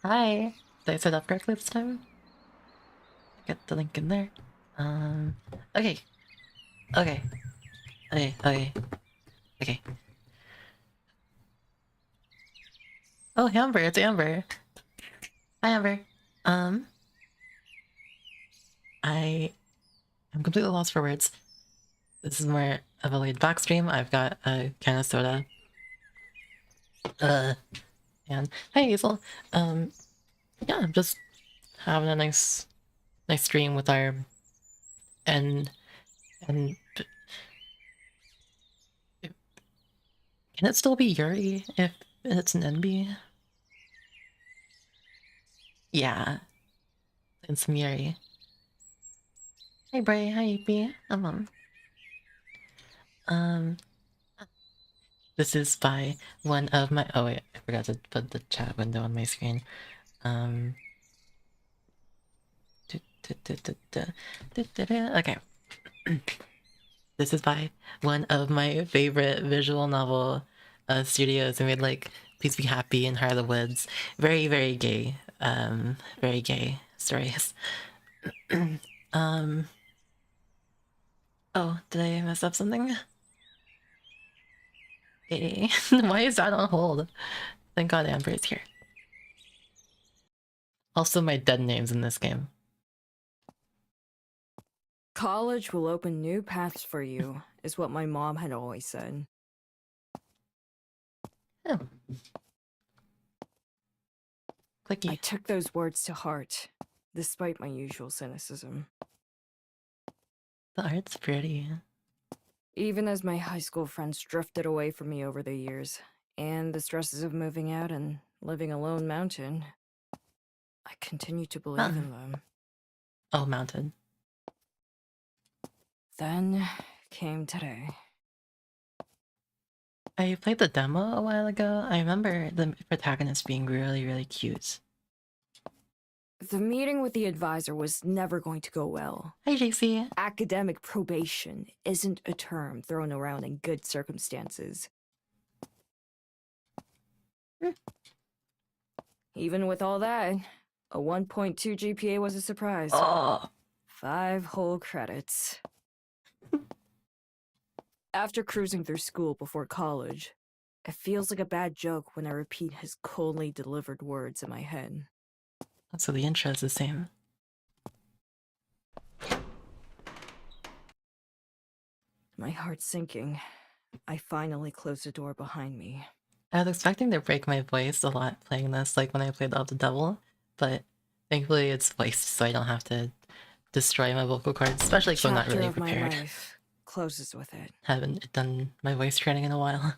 Hi. Did I set up correctly this time? Get the link in there. Okay. Okay. Okay. Okay. Okay. Oh, Amber, it's Amber. Hi, Amber. Um, I am completely lost for words. This is more of a laid back stream. I've got a can of soda. And hi, Hazel. Yeah, I'm just having a nice stream with our and can it still be Yuri if it's an NB? Yeah, it's Yuri. Hey Bray, hi EP. This is by one of my— oh wait, I forgot to put the chat window on my screen. Okay. This is by one of my favorite visual novel studios who made like Please Be Happy and Heart of the Woods. Very, very gay. Very gay stories. Oh, did I mess up something? Hey, why is that on hold? Thank God Amber is here. Also, my dead names in this game. College will open new paths for you, is what my mom had always said. Oh. Clicky. I took those words to heart, despite my usual cynicism. The art's pretty. Even as my high school friends drifted away from me over the years, and the stresses of moving out and living a lone mountain, I continue to believe in them. Oh, mountain. Then came today. I played the demo a while ago. I remember the protagonist being really, really cute. The meeting with the advisor was never going to go well. Hi, JC. Academic probation isn't a term thrown around in good circumstances. Even with all that, a 1.2 GPA was a surprise. Oh. 5 whole credits. After cruising through school before college, it feels like a bad joke when I repeat his coldly delivered words in my head. So the intro is the same. My heart sinking. I finally closed the door behind me. I was expecting to break my voice a lot playing this, like when I played Of the Devil, but thankfully it's voiced, so I don't have to destroy my vocal cords, especially if I'm not really prepared. My life closes with it. Haven't done my voice training in a while.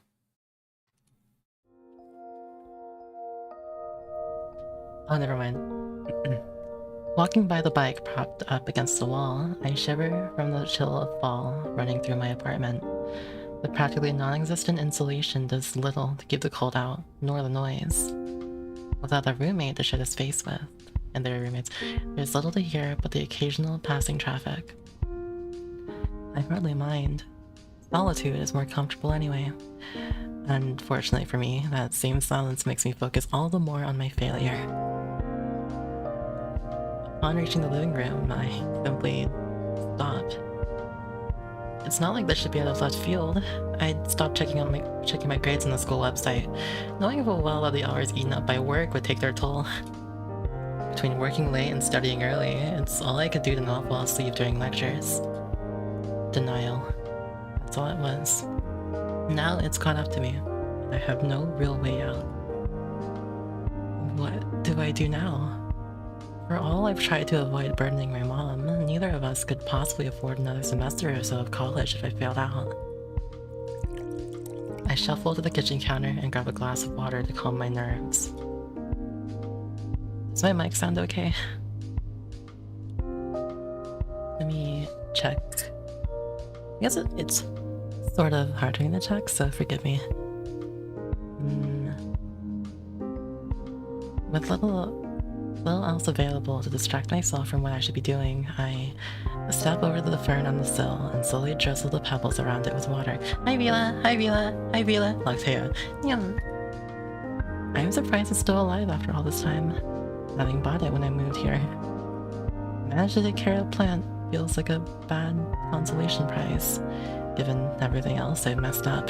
Oh, never mind. Walking by the bike propped up against the wall, I shiver from the chill of fall running through my apartment. The practically non-existent insulation does little to keep the cold out, nor the noise. Without a roommate to share the space with, and their roommates, there's little to hear but the occasional passing traffic. I hardly mind. Solitude is more comfortable anyway. Unfortunately for me, that same silence makes me focus all the more on my failure. Upon reaching the living room, I simply stopped. It's not like this should be out of left field. I'd stopped checking my grades on the school website, knowing full well that the hours eaten up by work would take their toll. Between working late and studying early, it's all I could do to not fall asleep during lectures. Denial. That's all it was. Now it's caught up to me. I have no real way out. What do I do now? For all I've tried to avoid burdening my mom, neither of us could possibly afford another semester or so of college if I failed out. I shuffle to the kitchen counter and grab a glass of water to calm my nerves. Does my mic sound okay? Let me check. I guess it's sort of hard for me to check, so forgive me. With little else available to distract myself from what I should be doing, I step over to the fern on the sill and slowly drizzle the pebbles around it with water. Hi Vila! Hi Vila! Hi Vila! Lactea. Yum! I I'm surprised it's still alive after all this time, having bought it when I moved here. Managed to take care of the plant feels like a bad consolation prize, given everything else I've messed up.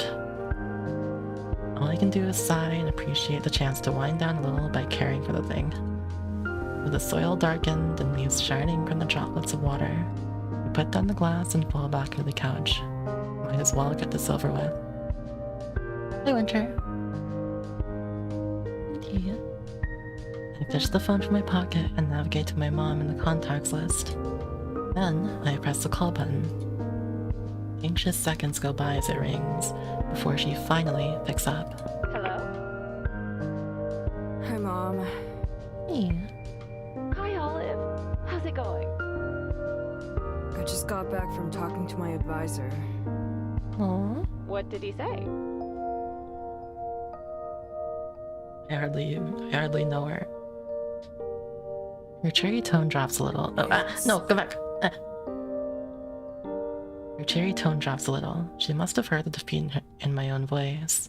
All I can do is sigh and appreciate the chance to wind down a little by caring for the thing. With the soil darkened and leaves shining from the droplets of water, I put down the glass and fall back into the couch. Might as well get the silverware. Hi, Winter. Tea. I fish the phone from my pocket and navigate to my mom in the contacts list. Then I press the call button. Anxious seconds go by as it rings, before she finally picks up. Hello? Hi, Mom. Hey. Hi, Olive. How's it going? I just got back from talking to my advisor. Aww. What did he say? I hardly know her. Your cheery tone drops a little. Oh, no, go back. Her cheery tone drops a little. She must have heard the defeat in my own voice.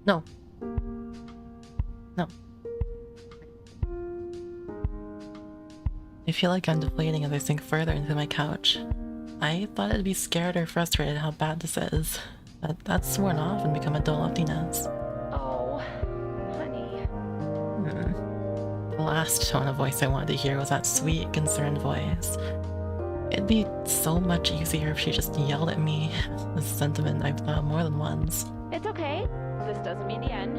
No. No. I feel like I'm deflating as I sink further into my couch. I thought I'd be scared or frustrated how bad this is, but that's worn off and become a dull emptiness. Oh, honey. The last tone of voice I wanted to hear was that sweet, concerned voice. It'd be so much easier if she just yelled at me. This sentiment I've thought more than once. It's okay. This doesn't mean the end.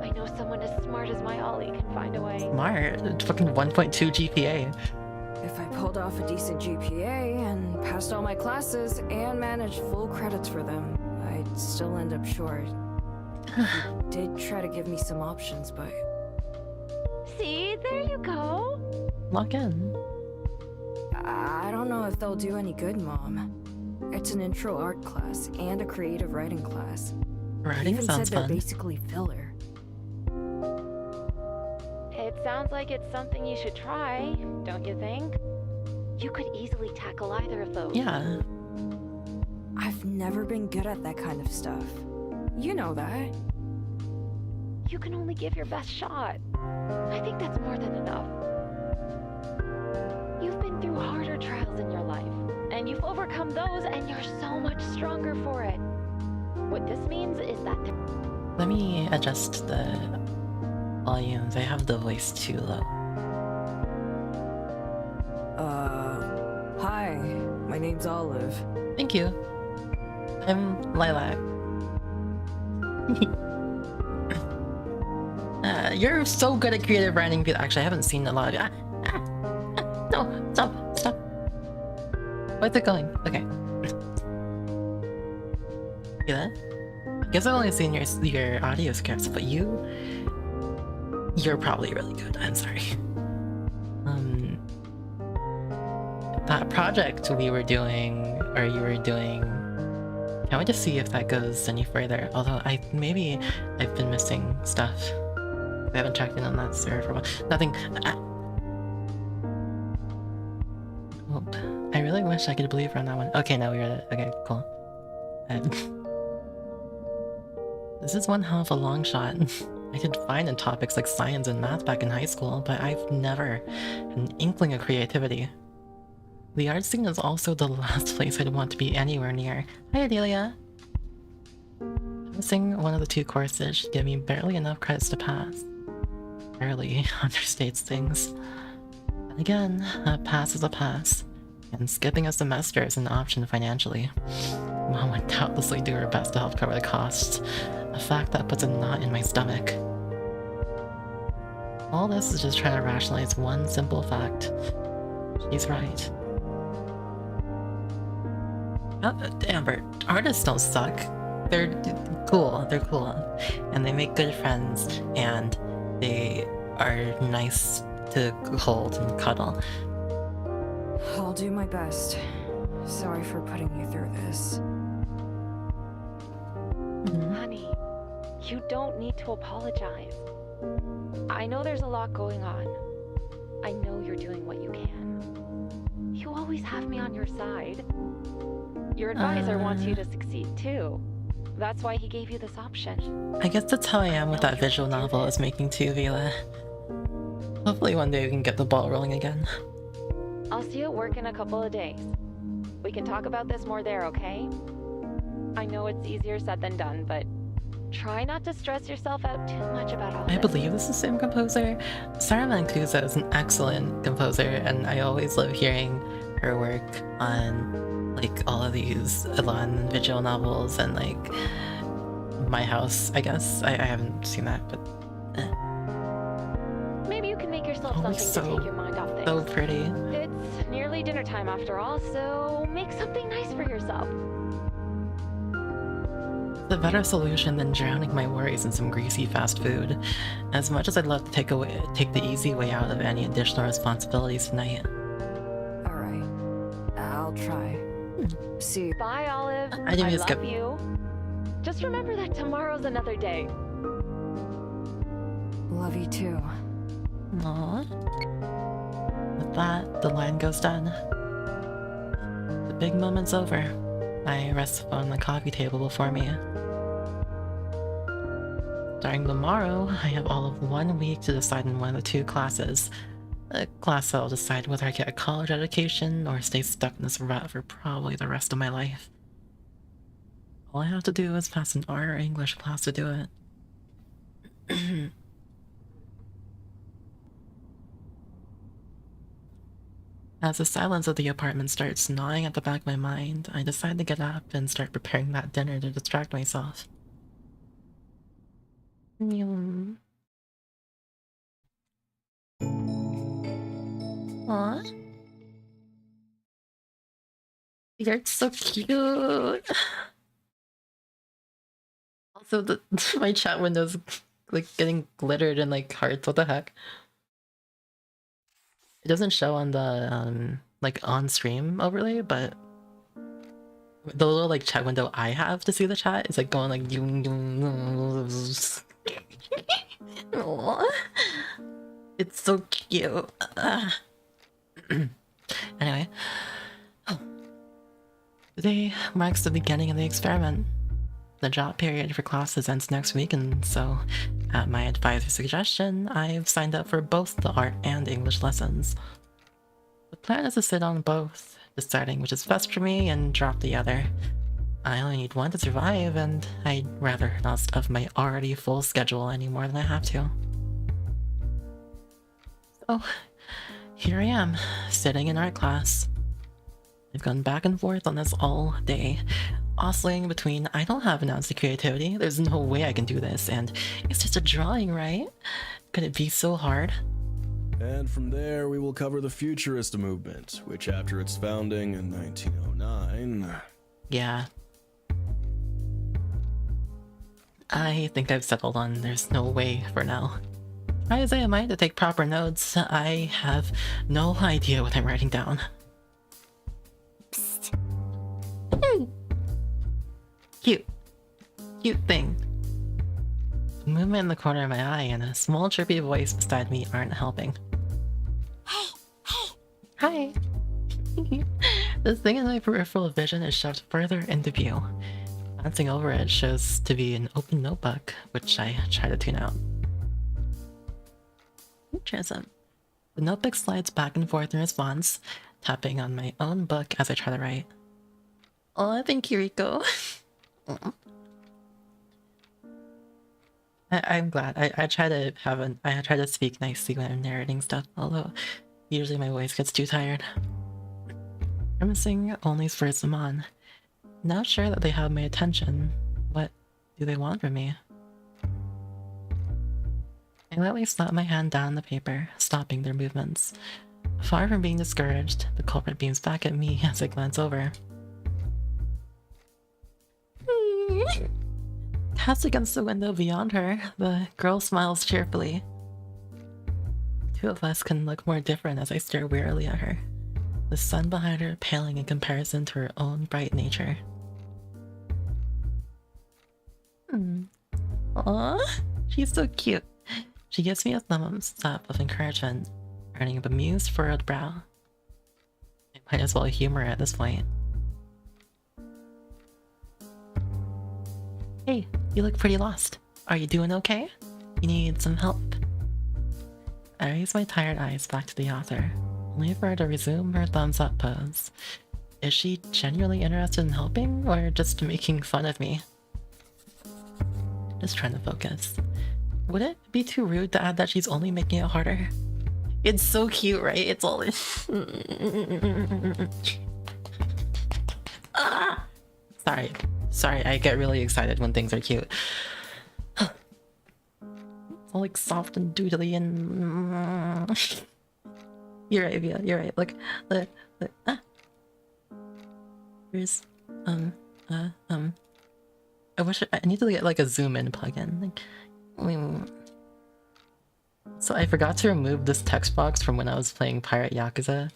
I know someone as smart as my Ollie can find a way. Smart? Fucking 1.2 GPA. If I pulled off a decent GPA and passed all my classes and managed full credits for them, I'd still end up short. He did try to give me some options, but... See, there you go. Lock in. I don't know if they'll do any good, Mom. It's an intro art class and a creative writing class. He Writing even sounds said they're fun. basically filler. It sounds like it's something you should try, don't you think? You could easily tackle either of those. Yeah. I've never been good at that kind of stuff. You know that. You can only give your best shot. I think that's more than enough. You've been through harder trials in your life, and you've overcome those, and you're so much stronger for it. What this means is that Let me adjust the volumes. I have the voice too low. Hi, my name's Olive. Thank you. I'm Lilac. You're so good at creative writing. Actually, I haven't seen a lot of you. No, stop. Where's it going? Okay. See that? I guess I've only seen your audio scripts, but you're probably really good. I'm sorry. That project we were doing, or you were doing, can't wait to see if that goes any further. Although I've been missing stuff. I haven't checked in on that server for a while. Nothing. Oh, I really wish I could believe her on that one. Okay, now we read it. Okay, cool. This is one hell of a long shot. I did fine in topics like science and math back in high school, but I've never had an inkling of creativity. The art scene is also the last place I'd want to be anywhere near. Hi, Adelia! Missing one of the two courses should give me barely enough credits to pass. Barely understates things. And again, a pass is a pass, and skipping a semester is an option financially. Mom would doubtlessly do her best to help cover the costs, a fact that puts a knot in my stomach. All this is just trying to rationalize one simple fact. She's right. Amber, artists don't suck. They're cool, and they make good friends, and they are nice to hold and cuddle. I'll do my best. Sorry for putting you through this. honey, you don't need to apologize. I know there's a lot going on. I know you're doing what you can. You always have me on your side. Your advisor wants you to succeed too. That's why he gave you this option. I guess that's how I am with that visual novel I was making too, Vila. Hopefully one day we can get the ball rolling again. I'll see you at work in a couple of days. We can talk about this more there, okay? I know it's easier said than done, but try not to stress yourself out too much about all I this. believe this is the same composer. Sarah Mancuso is an excellent composer, and I always love hearing her work on like all of these Elan visual novels and like My House, I guess. I haven't seen that, but Maybe you can make yourself always something to take your mind off things. so pretty. It's nearly dinner time after all, so make something nice for yourself. It's a better solution than drowning my worries in some greasy fast food. As much as I'd love to take the easy way out of any additional responsibilities tonight. Alright. I'll try. See you. Bye, Olive. I didn't I skip. love you. Just remember that tomorrow's another day. Love you too. Aww. With that, the line goes down. The big moment's over. I rest the phone on the coffee table before me. Starting tomorrow, I have all of 1 week to decide in one of the 2 classes. A class that'll decide whether I get a college education or stay stuck in this rut for probably the rest of my life. All I have to do is pass an art or English class to do it. As the silence of the apartment starts gnawing at the back of my mind, I decide to get up and start preparing that dinner to distract myself. Yum. Aw. You're so cute. Also, my chat window's like getting glittered and like hearts. What the heck? It doesn't show on the like on stream overlay, but the little like chat window I have to see the chat is like going like Aww. It's so cute. Anyway, today marks the beginning of the experiment. The drop period for classes ends next week, and so, at my advisor's suggestion, I've signed up for both the art and English lessons. The plan is to sit on both, deciding which is best for me and drop the other. I only need one to survive, and I'd rather not stuff my already full schedule any more than I have to. So, here I am, sitting in art class. I've gone back and forth on this all day, oscillating between I don't have an ounce of creativity, there's no way I can do this, and it's just a drawing, right? Could it be so hard? And from there, we will cover the Futurist movement, which after its founding in 1909... Yeah. I think I've settled on there's no way for now. Try as I might to take proper notes, I have no idea what I'm writing down. Psst. Cute. Cute thing. The movement in the corner of my eye and a small chirpy voice beside me aren't helping. Hey! Hey! Hi! This thing in my peripheral vision is shoved further into view. Glancing over it shows to be an open notebook, which I try to tune out. Interesting. The notebook slides back and forth in response, tapping on my own book as I try to write. Oh, thank you, Rico. I'm glad. I try to speak nicely when I'm narrating stuff, although usually my voice gets too tired. Promising only spurs them on. Now sure that they have my attention, what do they want from me? I lightly slap my hand down the paper, stopping their movements. Far from being discouraged, the culprit beams back at me as I glance over. Cast against the window beyond her, the girl smiles cheerfully. The two of us can look more different as I stare wearily at her, the sun behind her paling in comparison to her own bright nature. Aww, she's so cute. She gives me a thumbs up of encouragement, earning a bemused furrowed brow. I might as well humor her at this point. Hey, you look pretty lost. Are you doing okay? You need some help? I raise my tired eyes back to the author, only for her to resume her thumbs up pose. Is she genuinely interested in helping, or just making fun of me? Just trying to focus. Would it be too rude to add that she's only making it harder? It's so cute, right? It's all... ah! Sorry, I get really excited when things are cute. It's all like soft and doodly and... You're right, Via, you're right. Look. Ah. Here's... I wish I need to get like a zoom in plugin. Like, so I forgot to remove this text box from when I was playing Pirate Yakuza.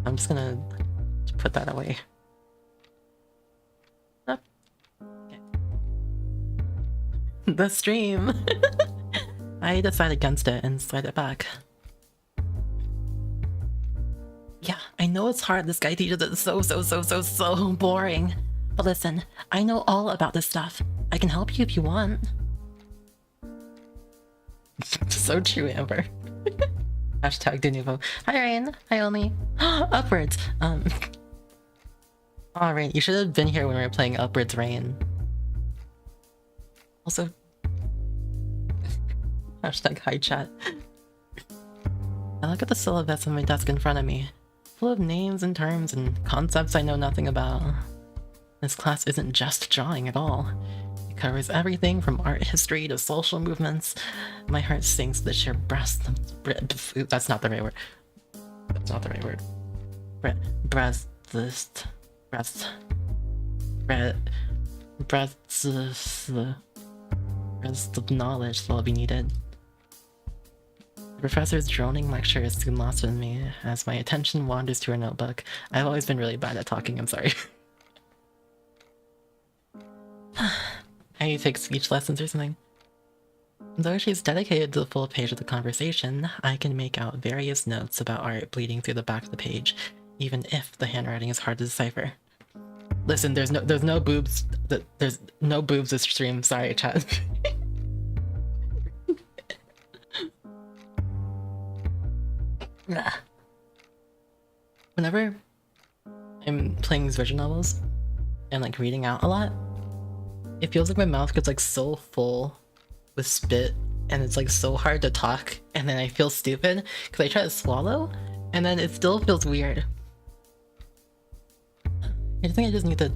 I'm just gonna put that away. Oh. Okay. The stream! I decided against it and slide it back. Yeah, I know it's hard. This guy teaches it so boring. But listen, I know all about this stuff. I can help you if you want. So true, Amber. Hashtag de nouveau. Hi, Rain. Hi, Omi. Upwards. Oh, Rain, you should have been here when we were playing Upwards, Rain. Also... Hashtag hi chat. I look at the syllabus on my desk in front of me, full of names and terms and concepts I know nothing about. This class isn't just drawing at all. It covers everything from art history to social movements. My heart sinks the sheer breast... That's not the right word. That's not the right word. Breast of knowledge that will be needed. The professor's droning lecture is soon lost on me as my attention wanders to her notebook. I've always been really bad at talking, I'm sorry. How you take speech lessons or something? Though she's dedicated to the full page of the conversation, I can make out various notes about art bleeding through the back of the page, even if the handwriting is hard to decipher. Listen, there's no boobs. There's no boobs this stream. Sorry, chat. Whenever I'm playing these visual novels and like reading out a lot, it feels like my mouth gets like so full with spit and it's like so hard to talk, and then I feel stupid because I try to swallow and then it still feels weird. I think I just need to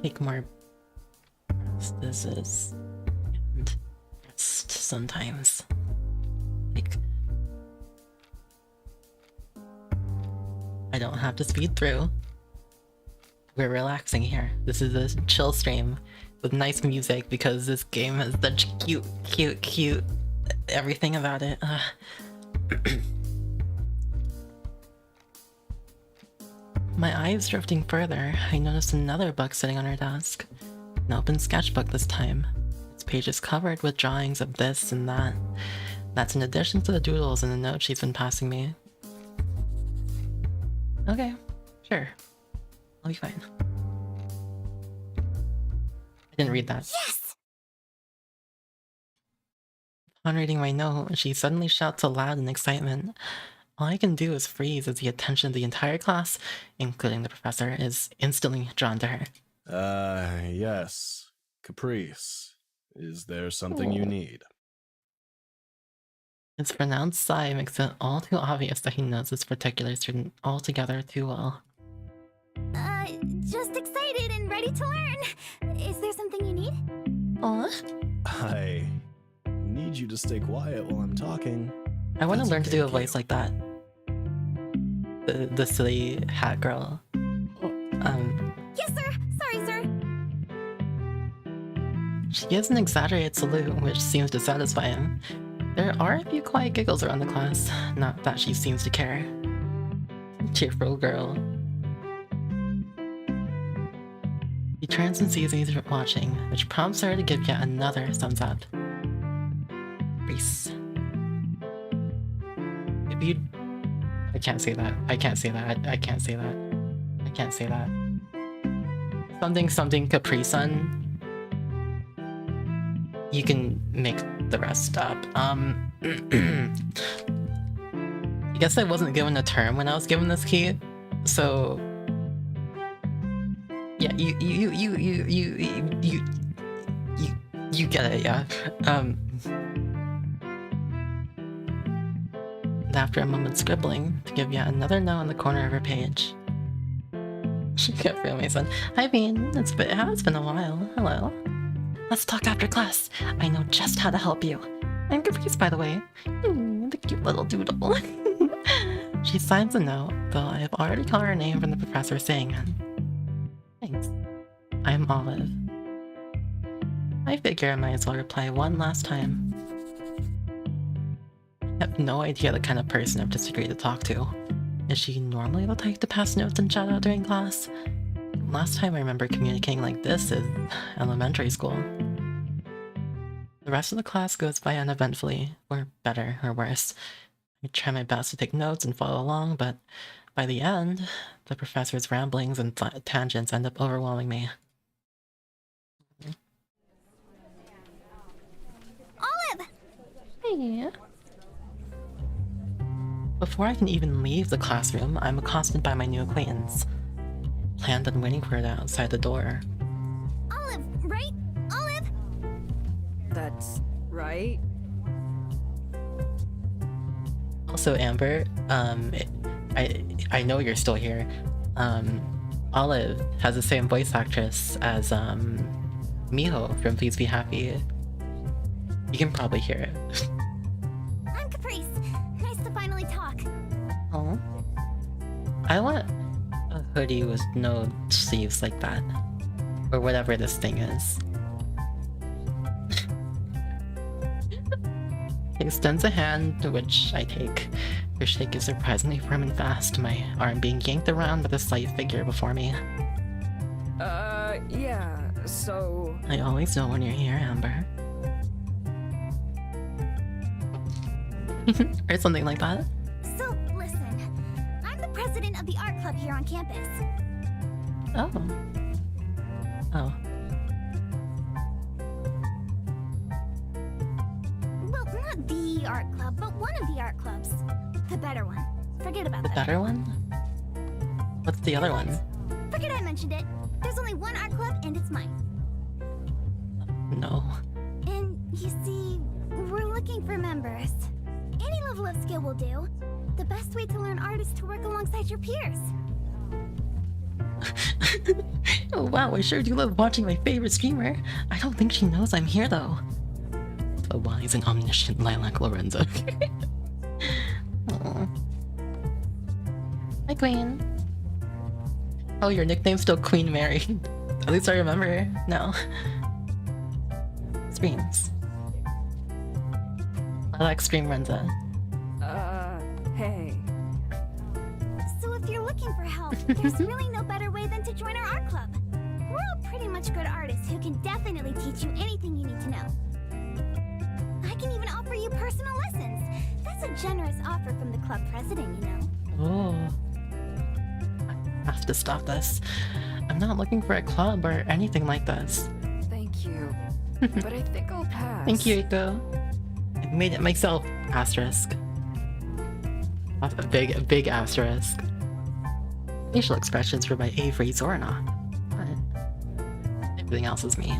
take more practices and rest sometimes. Like, I don't have to speed through. We're relaxing here. This is a chill stream with nice music because this game has such cute everything about it. My eyes drifting further, I noticed another book sitting on her desk. An open sketchbook this time. Its page is covered with drawings of this and that. That's in addition to the doodles and the notes she's been passing me. Okay, sure. I'll be fine. I didn't read that. Yes! Upon reading my note, she suddenly shouts aloud in excitement. All I can do is freeze as the attention of the entire class, including the professor, is instantly drawn to her. Yes. Caprice. Is there something you need? His pronounced sigh makes it all too obvious that he knows this particular student altogether too well. Just excited and ready to learn. Is there something you need? Aw. I need you to stay quiet while I'm talking. I want to That's learn to do a okay, voice like that. The silly hat girl. Yes, sir. Sorry, sir. She gives an exaggerated salute, which seems to satisfy him. There are a few quiet giggles around the class, not that she seems to care. Cheerful girl. He turns and sees he's watching, which prompts her to give yet another thumbs up. Reese. If you... I can't say that. I can't say that. I can't say that. I can't say that. Something something Capri Sun. You can make the rest up. I guess I wasn't given a term when I was given this key, so yeah, you get it, yeah. And after a moment's scribbling, to give yet another note on the corner of her page. She kept feeling my son. I mean, it has been a while. Hello. Let's talk after class. I know just how to help you. I'm Caprice, by the way. The cute little doodle. She signs a note, though I have already caught her name from the professor saying it. Thanks. I'm Olive. I figure I might as well reply one last time. I have no idea the kind of person I've just agreed to talk to. Is she normally the type to pass notes and chat out during class? Last time I remember communicating like this is elementary school. The rest of the class goes by uneventfully, or better, or worse. I try my best to take notes and follow along, but by the end, the professor's ramblings and tangents end up overwhelming me. Olive! Hey. Before I can even leave the classroom, I'm accosted by my new acquaintance. Planned on waiting for her outside the door. Olive, right? Olive? That's right. Also, Amber, I know you're still here. Olive has the same voice actress as Miho from Please Be Happy. You can probably hear it. I'm Caprice. Nice to finally talk. Oh, I want a hoodie with no sleeves like that, or whatever this thing is. He extends a hand, which I take. Her shake is surprisingly firm and fast, my arm being yanked around by the slight figure before me. Yeah, so... I always know when you're here, Amber. Or something like that. So, listen. I'm the president of the art club here on campus. Oh. Oh. Well, not the art club, but one of the art clubs. The better one. Forget about The that. better one? What's the other one? Forget I mentioned it. There's only one art club, and it's mine. No. And you see, we're looking for members. Any level of skill will do. The best way to learn art is to work alongside your peers. Oh wow, I sure do love watching my favorite streamer. I don't think she knows I'm here though. The wise and omniscient Lilac Lorenza. Aw. Hi, Queen. Oh, your nickname's still Queen Mary. At least I remember now. Streams. Lilac Stream Renza. Hey. So if you're looking for help, there's really no better way than to join our art club. We're all pretty much good artists who can definitely teach you anything you need to know. I can even offer you personal lessons. That's a generous offer from the club president, you know. Oh. I have to stop this. I'm not looking for a club or anything like this. Thank you. But I think I'll pass. Thank you, Iko. I made it myself. Asterisk. That's a big asterisk. Facial expressions were by Averie Zoranov. What? Everything else is me.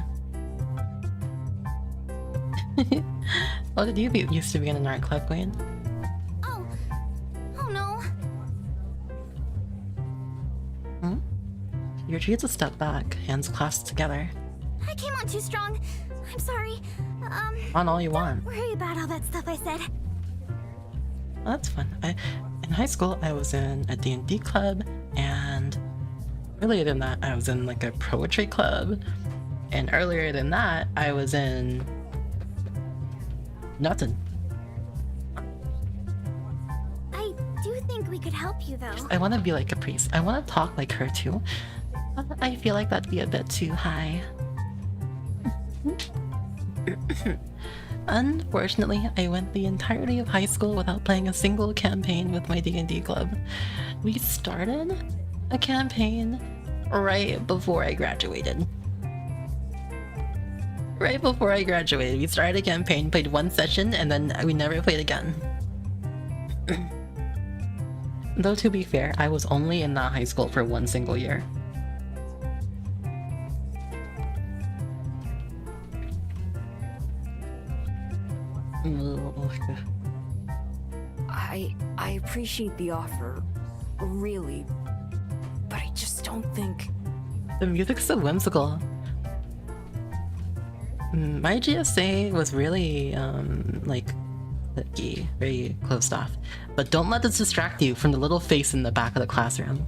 Oh, did you used to be in an art club, Queen? Oh no. Hmm? She retreats a step back, hands clasped together. I came on too strong. I'm sorry. On all you want. Don't worry about all that stuff I said. Well, that's fun. In high school, I was in a D&D club, and earlier than that, I was in like a poetry club, and earlier than that, I was in nothing. I do think we could help you, though. I want to be like a priest. I want to talk like her too. I feel like that'd be a bit too high. Unfortunately, I went the entirety of high school without playing a single campaign with my D&D club. We started a campaign right before I graduated. Right before I graduated, we started a campaign, played one session, and then we never played again. Though to be fair, I was only in that high school for one single year. I appreciate the offer, really, but I just don't think... The music's so whimsical. My GSA was really, like, clicky, very closed off. But don't let this distract you from the little face in the back of the classroom.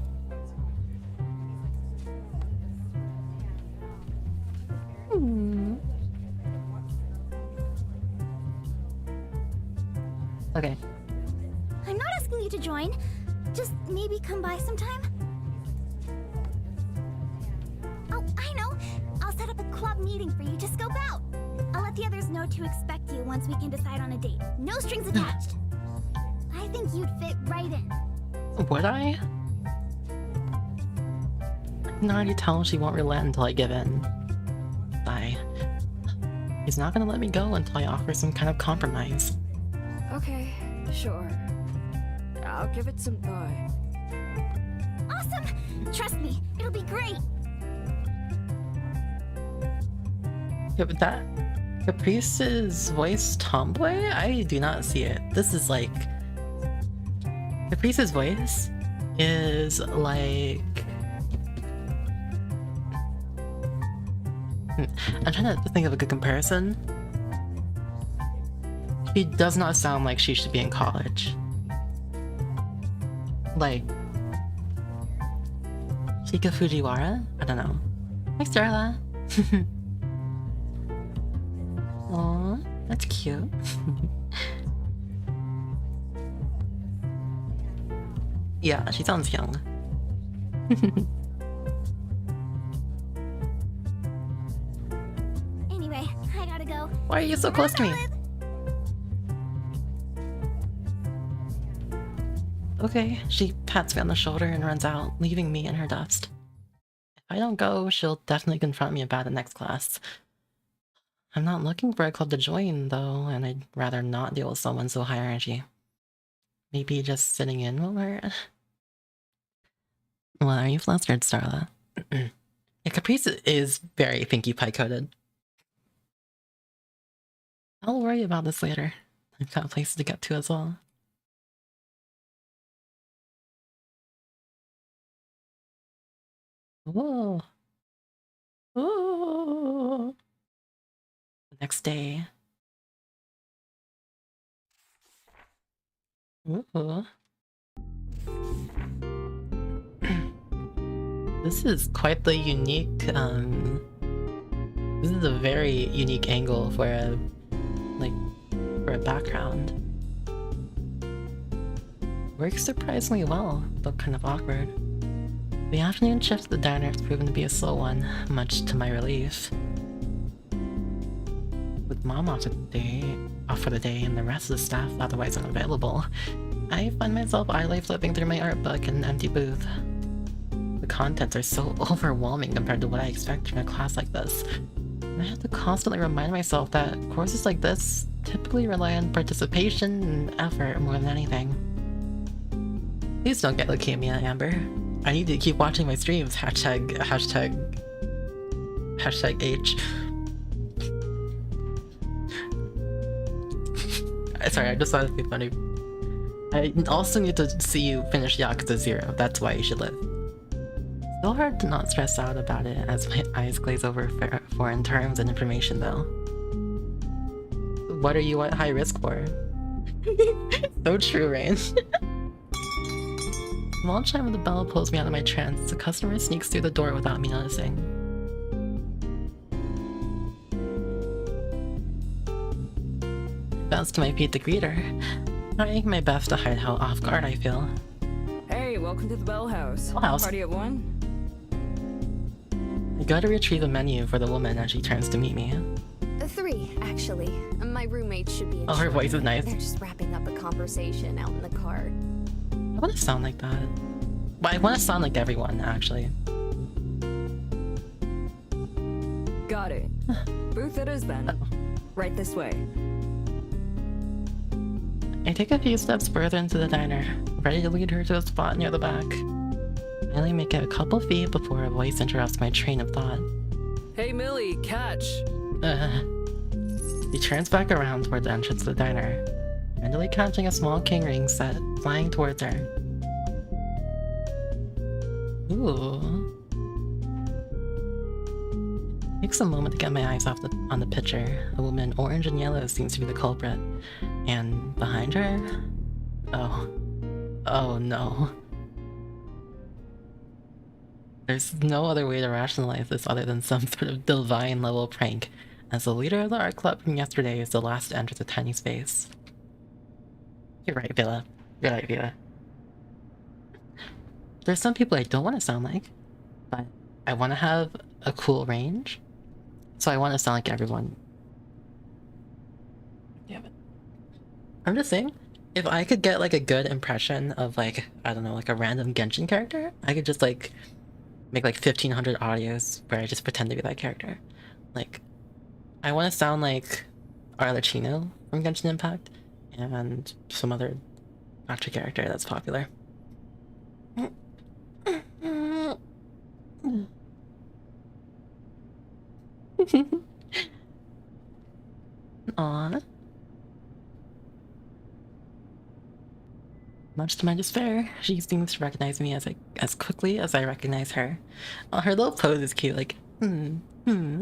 Okay. I'm not asking you to join. Just maybe come by sometime. Oh, I know. I'll set up a club meeting for you to scope out. I'll let the others know to expect you once we can decide on a date. No strings attached. I think you'd fit right in. Would I? I can already tell she won't relent until I give in. He's not gonna let me go until I offer some kind of compromise. Okay, sure. I'll give it some thought. Awesome! Trust me, it'll be great. Yeah, but that Caprice's voice tomboy? I do not see it. This is like... Caprice's voice is like... I'm trying to think of a good comparison. She does not sound like she should be in college. Like... Shika Fujiwara? I don't know. Hi, Starla. Aw, that's cute. Yeah, she sounds young. Anyway, I gotta go. Why are you so close to me? Okay, she pats me on the shoulder and runs out, leaving me in her dust. If I don't go, she'll definitely confront me about it next class. I'm not looking for a club to join, though, and I'd rather not deal with someone so high energy. Maybe just sitting in will hurt? Well, are you flustered, Starla? Yeah, Caprice is very Pinkie Pie-coded. I'll worry about this later. I've got places to get to as well. Whoa. Whoa. The next day. Ooh. This is quite the unique, this is a very unique angle for a, for a background. Works surprisingly well, though kind of awkward. The afternoon shift at the diner has proven to be a slow one, much to my relief. With Mom off for the day and the rest of the staff otherwise unavailable, I find myself idly flipping through my art book in an empty booth. The contents are so overwhelming compared to what I expect from a class like this. And I have to constantly remind myself that courses like this typically rely on participation and effort more than anything. Please don't get leukemia, Amber. I need to keep watching my streams. Hashtag H. Sorry, I just thought it'd be funny. I also need to see you finish Yakuza 0. That's why you should live. Still hard to not stress out about it as my eyes glaze over foreign terms and information, though. What are you at high risk for? So true, Rain. Small chime of the bell pulls me out of my trance. The customer sneaks through the door without me noticing. I bounce to my feet to greet her, trying my best to hide how off guard I feel. Hey, welcome to the Bell House. Bell House. Party at 1? I go to retrieve a menu for the woman as she turns to meet me. 3, actually. My roommates should be in Oh, her charge. voice is nice. They're just wrapping up a conversation out in the car. I want to sound like that. I want to sound like everyone, actually. Got it. Booth it is then. Right this way. I take a few steps further into the diner, ready to lead her to a spot near the back. I only make it a couple feet before a voice interrupts my train of thought. Hey Millie, catch! He turns back around toward the entrance of the diner, mentally catching a small king ring set flying towards her. Ooh. Takes a moment to get my eyes on the picture. A woman in orange and yellow seems to be the culprit. And behind her? Oh no. There's no other way to rationalize this other than some sort of divine level prank, as the leader of the art club from yesterday is the last to enter the tiny space. You're right, Villa. You're right, Villa. There's some people I don't want to sound like, but I want to have a cool range, so I want to sound like everyone. Damn it. I'm just saying, if I could get like a good impression of like, I don't know, like a random Genshin character, I could just like make like 1500 audios where I just pretend to be that character. Like, I want to sound like Arlecchino from Genshin Impact and some other gacha character that's popular. Aww. Much to my despair, she seems to recognize me as quickly as I recognize her. Oh, her little pose is cute, like,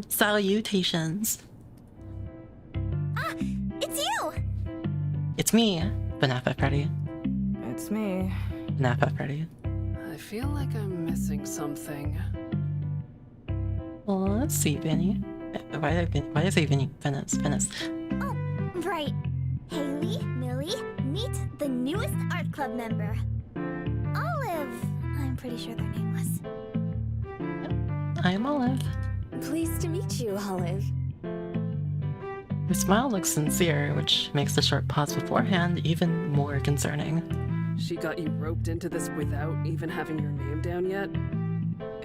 salutations. Ah, it's you! It's me, Banafa Freddy. It's me. Banafa Freddy. I feel like I'm missing something. Oh, let's see, Vinny. Why did I say Vinny? Venice. Oh, right. Haley, Millie, meet the newest art club member. Olive, I'm pretty sure their name was. I'm Olive. Pleased to meet you, Olive. Her smile looks sincere, which makes the short pause beforehand even more concerning. She got you roped into this without even having your name down yet?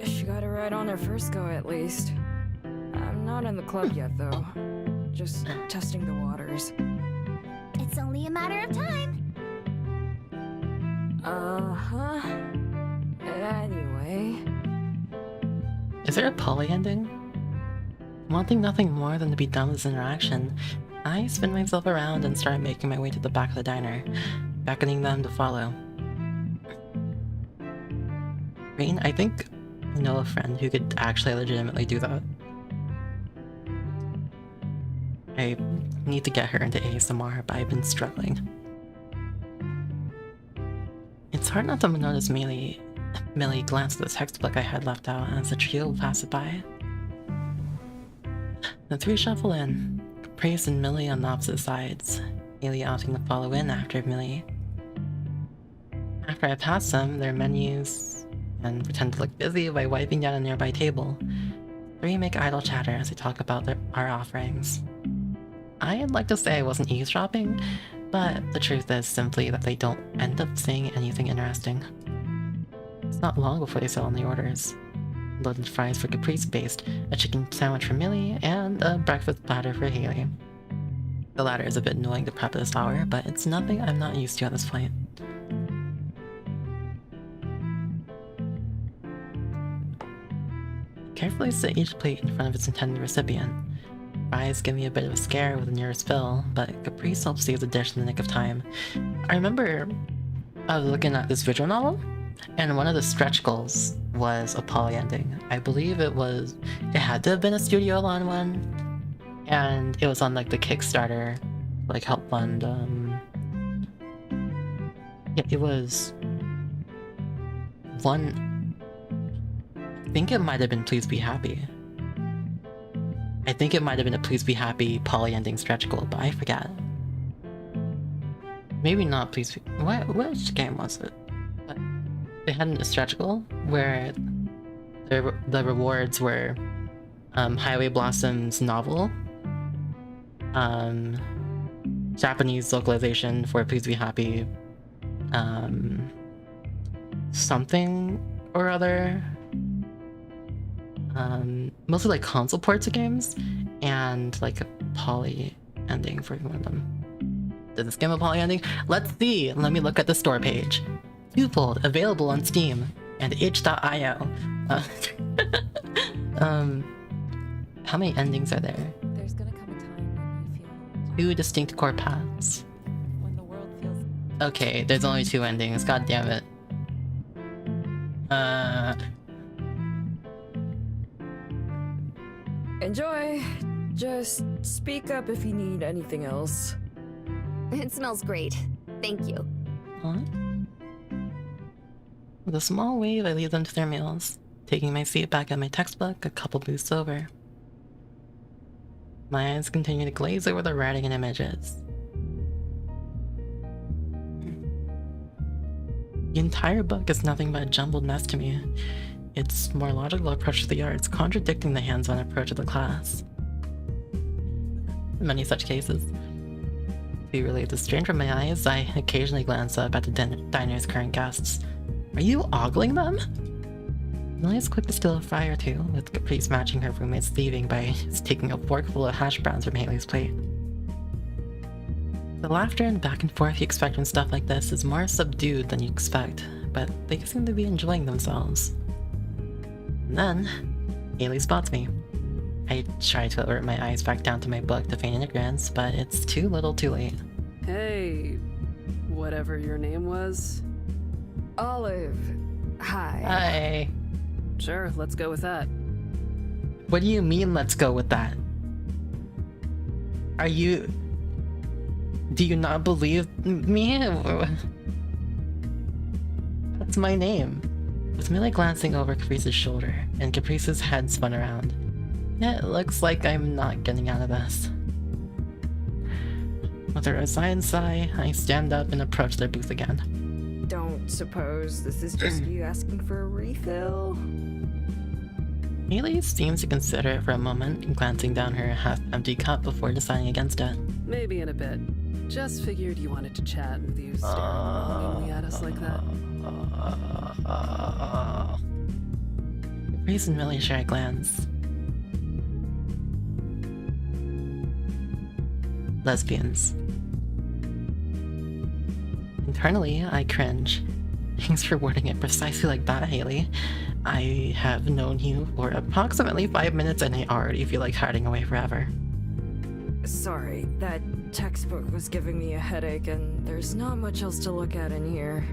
She got it right on her first go, at least. I'm not in the club yet, though. Just testing the waters. It's only a matter of time. Uh-huh. Anyway. Is there a poly ending? Wanting nothing more than to be done with this interaction, I spin myself around and start making my way to the back of the diner, beckoning them to follow. Rain, I think I know a friend who could actually legitimately do that. I need to get her into ASMR, but I've been struggling. It's hard not to notice Millie glance at the textbook I had left out as the trio passes by. The three shuffle in, Caprice and Millie on the opposite sides, Haley opting to follow in after Millie. After I pass them, their menus, and pretend to look busy by wiping down a nearby table, three make idle chatter as they talk about our offerings. I'd like to say I wasn't eavesdropping, but the truth is simply that they don't end up saying anything interesting. It's not long before they sell on the orders. Loaded fries for Caprice Based, a chicken sandwich for Millie, and a breakfast platter for Haley. The latter is a bit annoying to prep at this hour, but it's nothing I'm not used to at this point. Carefully set each plate in front of its intended recipient. Fries give me a bit of a scare with the nearest fill, but Caprice helps save the dish in the nick of time. I remember I was looking at this visual novel, and one of the stretch goals was a poly ending. I believe it had to have been a Studio Lawn one, and it was on like the Kickstarter, like help fund, yeah, it was one, I think it might have been Please Be Happy. I think it might have been a Please Be Happy poly ending stretch goal, but I forget. Maybe not Please Be... Which game was it? But they had a stretch goal where the rewards were Highway Blossom's novel, Japanese localization for Please Be Happy, something or other. Mostly like console ports of games, and like a poly ending for one of them. Does this game have a poly ending? Let's see. Let me look at the store page. Twofold, available on Steam and itch.io. How many endings are there? There's gonna come a time when you feel 2 distinct core paths. when the world feels Okay, there's only 2 endings. God damn it. Enjoy. Just speak up if you need anything else. It smells great. Thank you. Huh? With a small wave, I lead them to their meals, taking my seat back at my textbook a couple booths over. My eyes continue to glaze over the writing and images. The entire book is nothing but a jumbled mess to me. Its more logical approach to the arts contradicting the hands-on approach of the class. In many such cases. To relieve the strain from my eyes, I occasionally glance up at the diner's current guests. Are you ogling them? Millie is quick to steal a fry or two, with Caprice matching her roommate's thieving by taking a fork full of hash browns from Haley's plate. The laughter and back and forth you expect from stuff like this is more subdued than you expect, but they seem to be enjoying themselves. And then, Haley spots me. I try to avert my eyes back down to my book to feign ignorance, but it's too little too late. Hey, whatever your name was. Olive. Hi. Hi. Sure, let's go with that. What do you mean, let's go with that? Are you... Do you not believe me? That's my name. With Millie glancing over Caprice's shoulder, and Caprice's head spun around. Yeah, it looks like I'm not getting out of this. With a resigned sigh, I stand up and approach their booth again. Don't suppose this is just you asking for a refill? Haley seems to consider it for a moment, glancing down her half-empty cup before deciding against it. Maybe in a bit. Just figured you wanted to chat with you staring longingly at us like that. Caprice and Millie share a glance. Lesbians. Internally, I cringe. Thanks for wording it precisely like that, Haley. I have known you for approximately 5 minutes and I already feel like hiding away forever. Sorry, that textbook was giving me a headache and there's not much else to look at in here.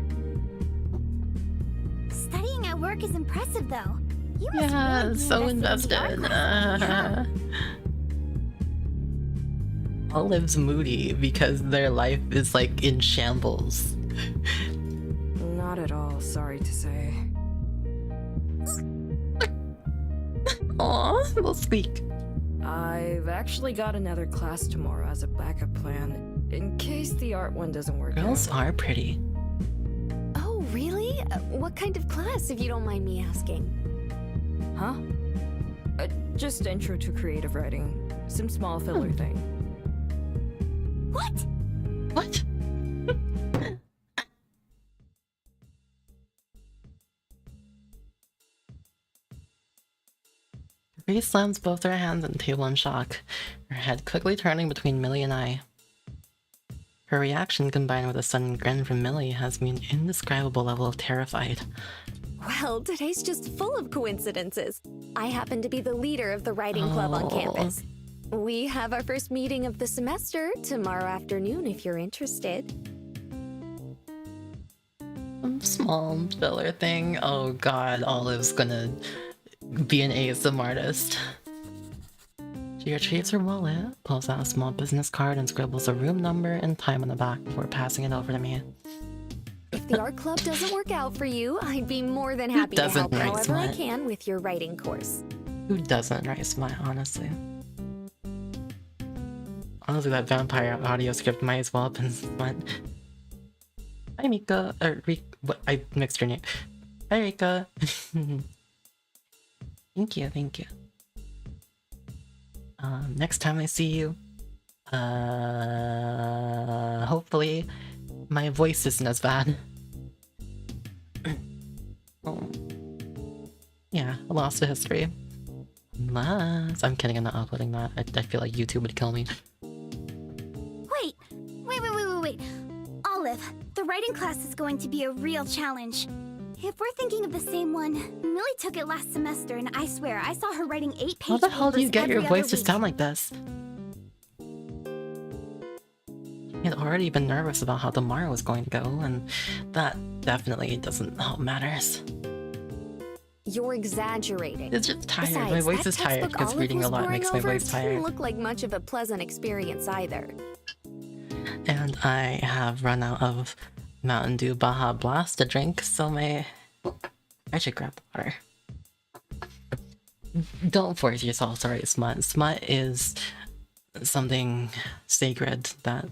Studying at work is impressive, though. You must Yeah, really be so invested in invested. the art class. Olive's moody because their life is like in shambles. Not at all, sorry to say. Aw, we'll speak. I've actually got another class tomorrow as a backup plan, in case the art one doesn't work Girls out. are pretty. Oh, really? What kind of class, if you don't mind me asking? Huh? Just intro to creative writing. Some small filler thing. What? What? Grace slams both her hands on the table in shock, her head quickly turning between Millie and I. Her reaction, combined with a sudden grin from Millie, has me an indescribable level of terrified. Well, today's just full of coincidences. I happen to be the leader of the writing club on campus. We have our first meeting of the semester tomorrow afternoon if you're interested. Some small filler thing. Oh god, Olive's gonna be an ASM artist. She retrieves her wallet, pulls out a small business card, and scribbles a room number and time on the back before passing it over to me. If the art club doesn't work out for you, I'd be more than happy to doesn't help write however I smut? can with your writing course. Who doesn't write smut, honestly? Honestly, that vampire audio script might as well have been smut. Hi, Mika. What? I mixed your name. Hi, Rika. Thank you, thank you. Next time I see you, hopefully my voice isn't as bad. lost to history. Unless... I'm kidding, I'm not uploading that. I feel like YouTube would kill me. Wait. Olive, the writing class is going to be a real challenge. If we're thinking of the same one, Millie took it last semester, and I swear I saw her writing 8 pages. How the hell do you get your voice to week. sound like this? I'd already been nervous about how tomorrow was going to go, and that definitely doesn't help matters. You're exaggerating. It's just tired. Besides, My voice that is tired textbook because Olive reading a was lot poring makes my over voice tired. didn't look like much of a pleasant experience either. And I have run out of Mountain Dew Baja Blast to drink, so I should grab the water. Don't force yourself to write smut. Smut is something sacred that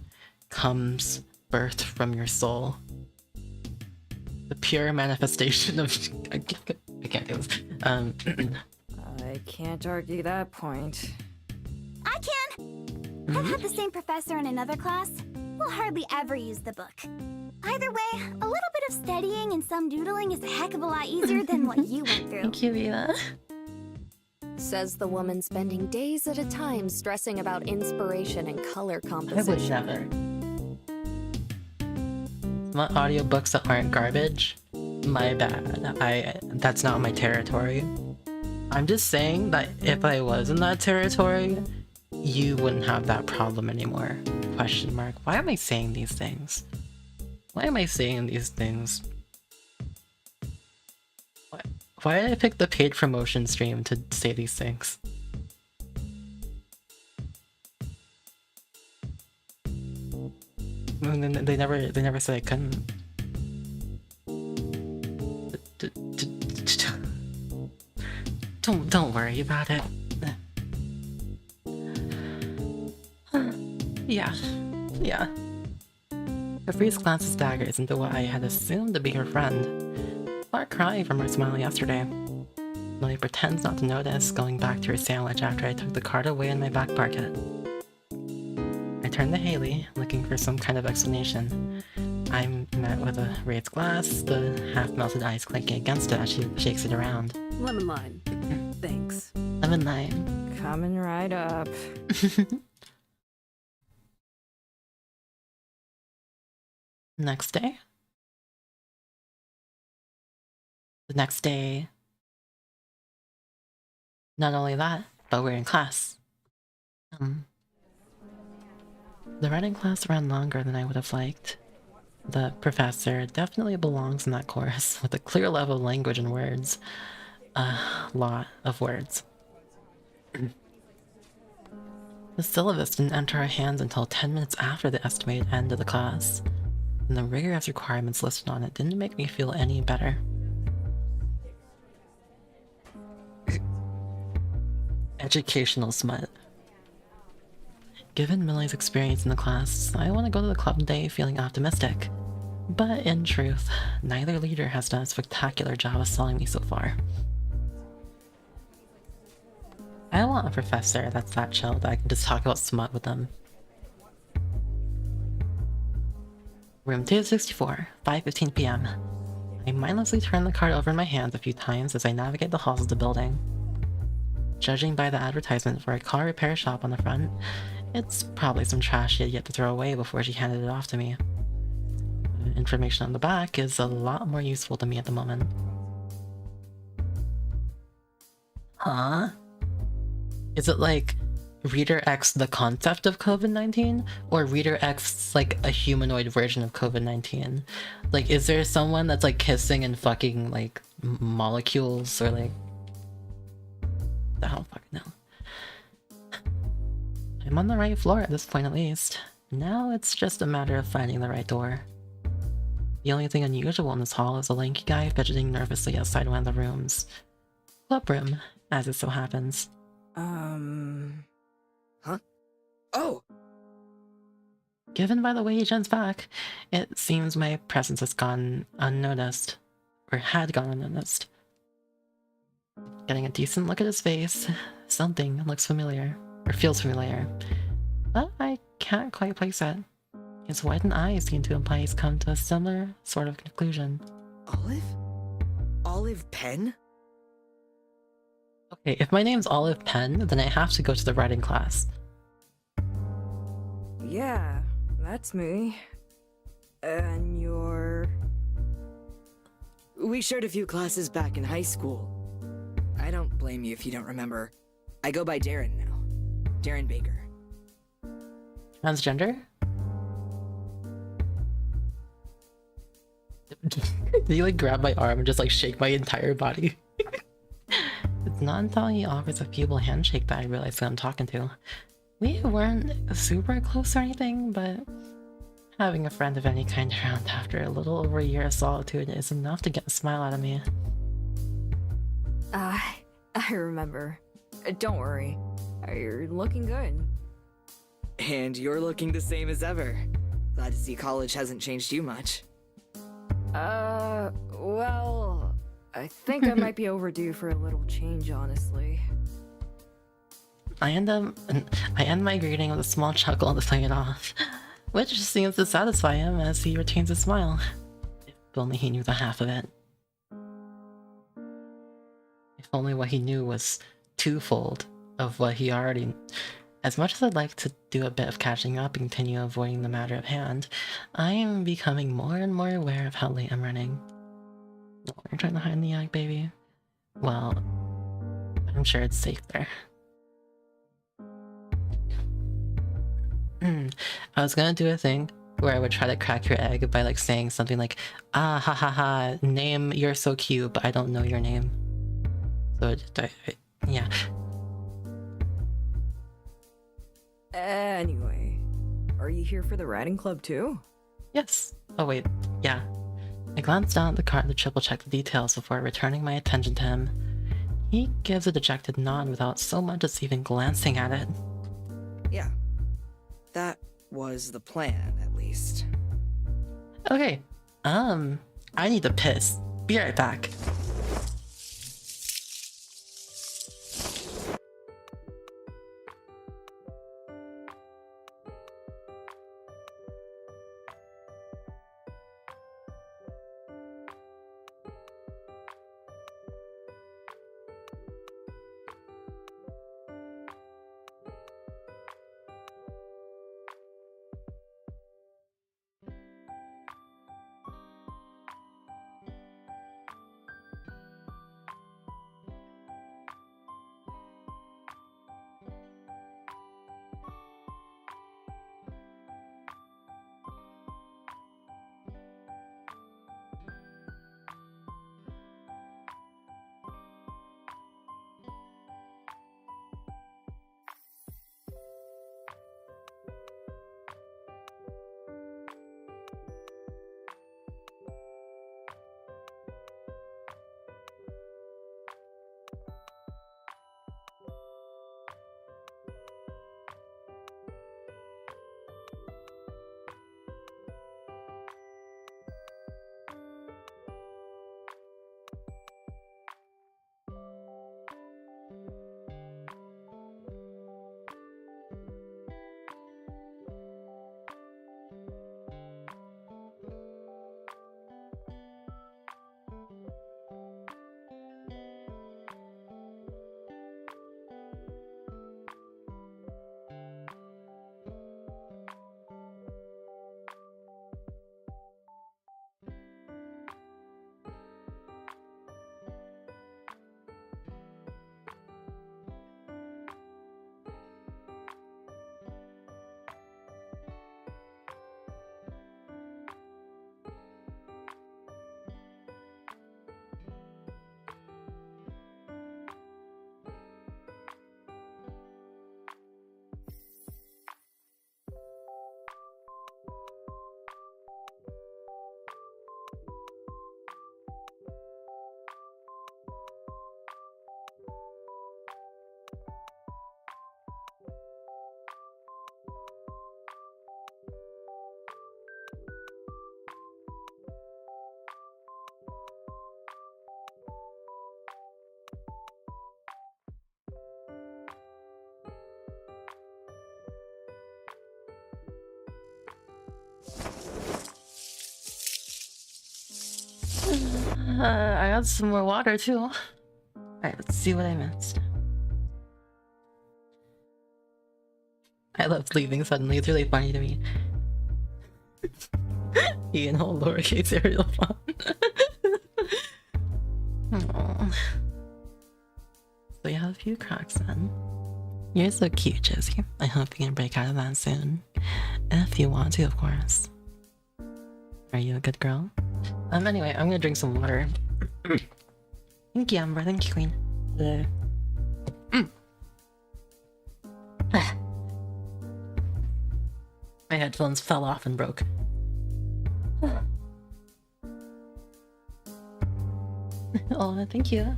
comes birthed from your soul. The pure manifestation of... I can't do this. I can't argue that point. I can! I've had the same professor in another class. We'll hardly ever use the book. Either way, a little bit of studying and some doodling is a heck of a lot easier than what you went through. Thank you, Viva. Says the woman spending days at a time stressing about inspiration and color I composition. would never. Smut audiobooks that aren't garbage? My bad. That's not my territory. I'm just saying that if I was in that territory, you wouldn't have that problem anymore. Question mark. Why am I saying these things? Why am I saying these things? Why did I pick the paid promotion stream to say these things? They never said I couldn't. Don't worry about it. Yeah. Avrie's glances daggers into what I had assumed to be her friend. Far cry from her smile yesterday. Millie pretends not to notice, going back to her sandwich after I took the card away in my back pocket. I turn to Haley, looking for some kind of explanation. I'm met with a raised glass, the half-melted ice clinking against it as she shakes it around. Lemon lime. Thanks. Lemon lime. Coming right up. Next day? The next day... Not only that, but we're in class. The writing class ran longer than I would have liked. The professor definitely belongs in that course, with a clear level of language and words. A lot of words. The syllabus didn't enter our hands until 10 minutes after the estimated end of the class, and the rigorous requirements listed on it didn't make me feel any better. Educational smut. Given Millie's experience in the class, I want to go to the club day feeling optimistic. But in truth, neither leader has done a spectacular job of selling me so far. I want a professor that's that chill that I can just talk about smut with them. Room 264, 5:15 p.m. I mindlessly turn the card over in my hands a few times as I navigate the halls of the building. Judging by the advertisement for a car repair shop on the front, it's probably some trash she had yet to throw away before she handed it off to me. The information on the back is a lot more useful to me at the moment. Huh? Is it like Reader X the concept of COVID-19? Or Reader X like a humanoid version of COVID-19? Like, is there someone that's like kissing and fucking like molecules or like... I don't fucking know. I'm on the right floor at this point at least. Now it's just a matter of finding the right door. The only thing unusual in this hall is a lanky guy fidgeting nervously outside one of the rooms. Club room, as it so happens. Huh? Oh! Given by the way he jumps back, it seems my presence has gone unnoticed. Or had gone unnoticed. Getting a decent look at his face, something looks familiar. Or feels familiar. But I can't quite place it. His widened eyes seem to imply he's come to a similar sort of conclusion. Olive? Olive Penn? Okay, if my name's Olive Pen, then I have to go to the writing class. Yeah, that's me. And you're... We shared a few classes back in high school. I don't blame you if you don't remember. I go by Darren now. Darren Baker. Transgender? Did he like grab my arm and just like shake my entire body? It's not until he offers a feeble handshake that I realize who I'm talking to. We weren't super close or anything, but having a friend of any kind around after a little over a year of solitude is enough to get a smile out of me. I remember. Don't worry. You're looking good. And you're looking the same as ever. Glad to see college hasn't changed you much. Well, I think I might be overdue for a little change, honestly. I end my greeting with a small chuckle to play it off, which seems to satisfy him as he retains a smile. If only he knew the half of it. If only what he knew was twofold of what he already... As much as I'd like to do a bit of catching up and continue avoiding the matter at hand, I am becoming more and more aware of how late I'm running. Oh, you're trying to hide in the egg, baby? Well, I'm sure it's safe there. I was gonna do a thing where I would try to crack your egg by like saying something like, ah ha ha ha, name, you're so cute, but I don't know your name. So, yeah. Anyway, are you here for the writing club too? Yes. Oh wait, yeah. I glanced down at the card to triple check the details before returning my attention to him. He gives a dejected nod without so much as even glancing at it. Yeah. That was the plan, at least. Okay, I need to piss. Be right back. I got some more water too. Alright, let's see what I missed. I love leaving suddenly. It's really funny to me. Ian whole lowercase Arial font. Aww. So you have a few cracks then. You're so cute, Josie. I hope you can break out of that soon. If you want to, of course. Are you a good girl? Anyway, I'm gonna drink some water. Thank you, Amber. Thank you, Queen. My headphones fell off and broke. Oh, thank you.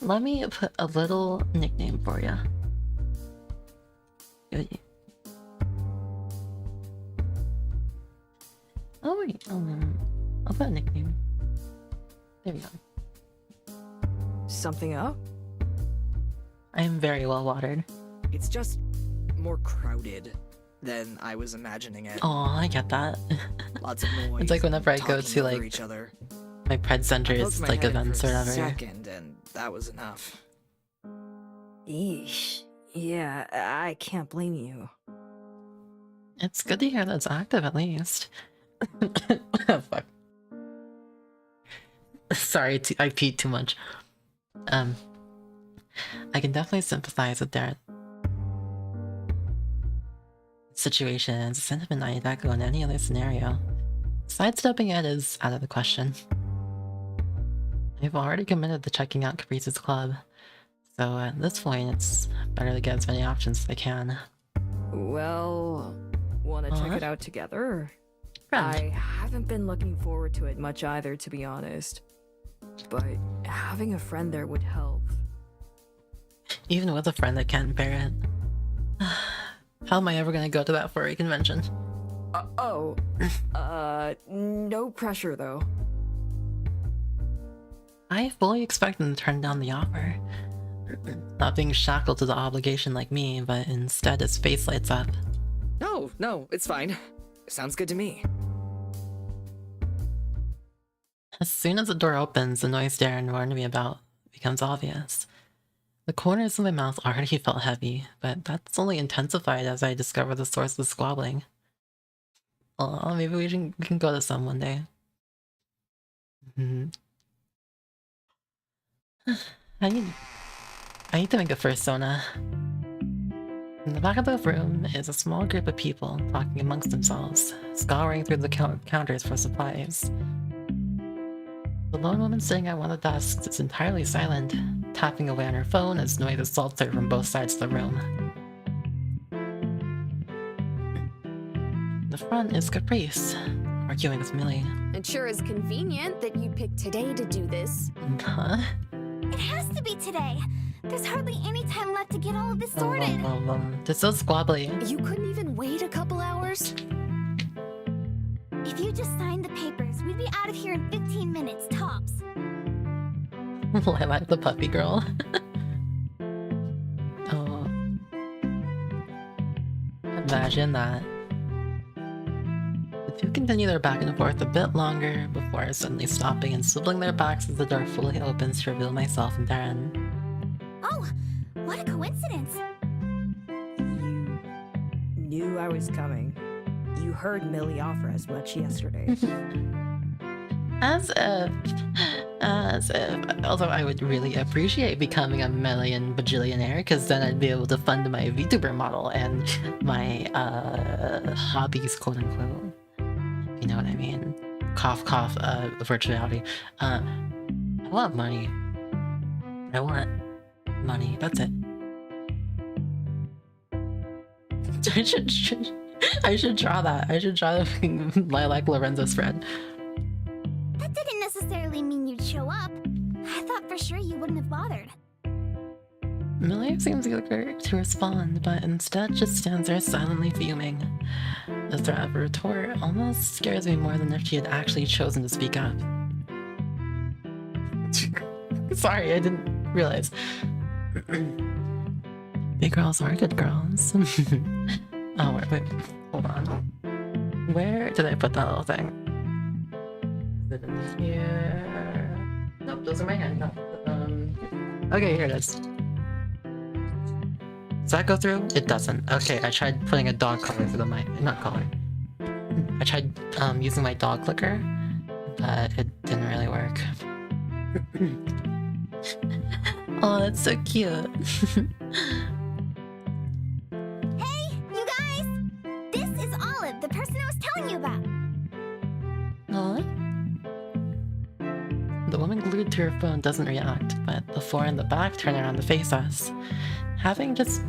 Let me put a little nickname for you. Oh wait, I'll put a nickname. There we go. Something up? I am very well watered. It's just more crowded than I was imagining it. Oh, I get that. Lots of noise. It's like whenever I go talking to over like each other. my pred centers, like events or whatever. Second, and that was enough. Eesh. Yeah, I can't blame you. It's good to hear that it's active at least. Oh, fuck. Sorry, I peed too much. I can definitely sympathize with their situation. It's a sentiment I'd echo in any other scenario. Sidestepping it is out of the question. I've already committed to checking out Caprice's club, so at this point it's better to get as many options as I can. Well, wanna check it out together? I haven't been looking forward to it much either, to be honest. But having a friend there would help. Even with a friend that can't bear it. How am I ever gonna go to that furry convention? No pressure though. I fully expect them to turn down the offer. Not being shackled to the obligation like me, but instead his face lights up. No, it's fine. Sounds good to me. As soon as the door opens, the noise Darren warned me about becomes obvious. The corners of my mouth already felt heavy, but that's only intensified as I discover the source of the squabbling. Oh, maybe we can go to some one day. I need to make a persona. In the back of the room is a small group of people talking amongst themselves, scouring through the counters for supplies. The lone woman sitting at one of the desks is entirely silent, tapping away on her phone as noise assaults her from both sides of the room. In the front is Caprice, arguing with Millie. It sure is convenient that you picked today to do this. Huh? It has to be today. There's hardly any time left to get all of this sorted. They're so squabbly. You couldn't even wait a couple hours? If you just signed the papers, we'd be out of here in 15 minutes, tops. Lilac the puppy girl. Oh. Imagine that. The two continue their back and forth a bit longer before suddenly stopping and swiveling their backs as the door fully opens to reveal myself and Darren. Oh, what a coincidence. You knew I was coming. You heard Millie offer as much yesterday. As if. Although I would really appreciate becoming a million bajillionaire, because then I'd be able to fund my VTuber model and my hobbies, quote unquote. You know what I mean? Cough, cough, virtual reality. I want money. I want money. That's it. I should draw that. I should draw the Lilac Lorenza spread. That didn't necessarily mean you'd show up. I thought for sure you wouldn't have bothered. Millie seems eager to respond, but instead just stands there silently fuming. The threat of a retort almost scares me more than if she had actually chosen to speak up. Sorry, I didn't realize. Big girls are good girls. Oh, wait, hold on. Where did I put that little thing? Is it in here? Nope, those are my handcuffs. Okay, here it is. Does that go through? It doesn't. Okay, I tried putting a dog color through the mic. Not color. I tried using my dog clicker, but it didn't really work. Oh, that's so cute. Hey, you guys! This is Olive, the person I was telling you about. Aw. The woman glued to her phone doesn't react, but the four in the back turn around to face us. Having just...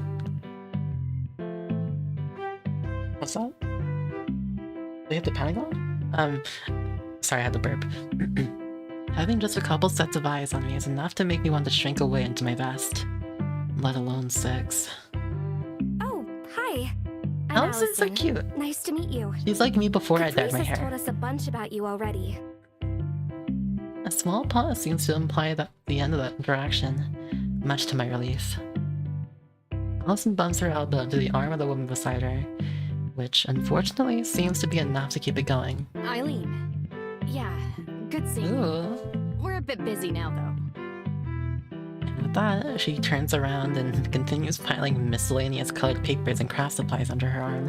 What's that? They hit the panic on? Sorry, I had to burp. Having just a couple sets of eyes on me is enough to make me want to shrink away into my vest. Let alone 6. Oh, hi. I'm Allison's so Allison. cute. Nice to meet you. She's like me before I The dyed my priest has hair. told us a bunch about you already. A small pause seems to imply that the end of that interaction, much to my relief. Allison bumps her elbow into the arm of the woman beside her, which unfortunately seems to be enough to keep it going. Eileen. Yeah, good seeing you. Ooh. We're a bit busy now, though. And with that, she turns around and continues piling miscellaneous colored papers and craft supplies under her arm.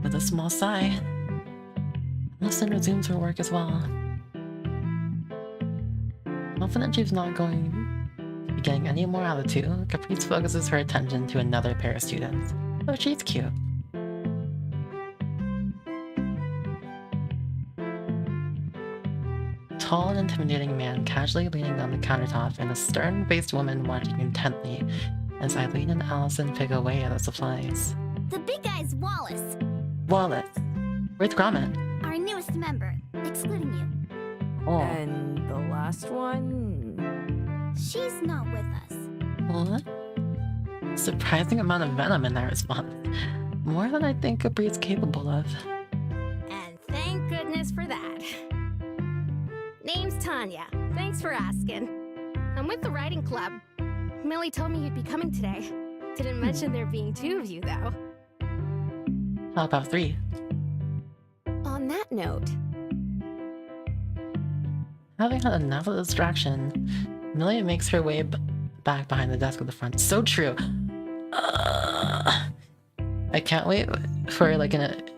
With a small sigh, Allison resumes her work as well. Confident she's not going to be getting any more out of the two, Caprice focuses her attention to another pair of students. Oh, she's cute. Tall and intimidating man casually leaning on the countertop and a stern-faced woman watching intently as Eileen and Allison pick away at the supplies. The big guy's Wallace, Wallace! Where's Gromit? our newest member, excluding you. Oh. And the last one? She's not with us. What? Surprising amount of venom in that response. More than I think Capri's capable of. And thank goodness for that. Name's Tanya. Thanks for asking. I'm with the writing club. Millie told me you'd be coming today. Didn't mention there being 2 of you, though. How about 3? On that note, Having had enough of the distraction, Millie makes her way back behind the desk at the front. So true. I can't wait for like what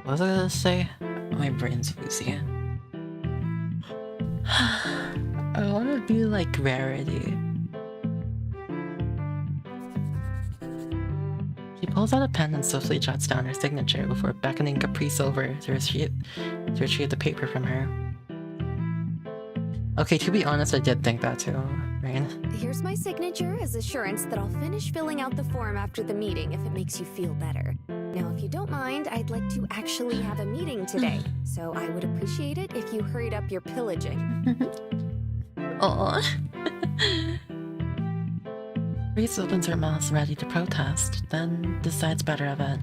was I gonna say? My brain's woozy. I want to be like Rarity. She pulls out a pen and swiftly jots down her signature before beckoning Caprice over to retrieve the paper from her. Okay, to be honest, I did think that too, Rain. here's my signature as assurance that I'll finish filling out the form after the meeting if it makes you feel better. Now, if you don't mind, I'd like to actually have a meeting today, so I would appreciate it if you hurried up your pillaging. Aww. Reese opens her mouth ready to protest, then decides better of it.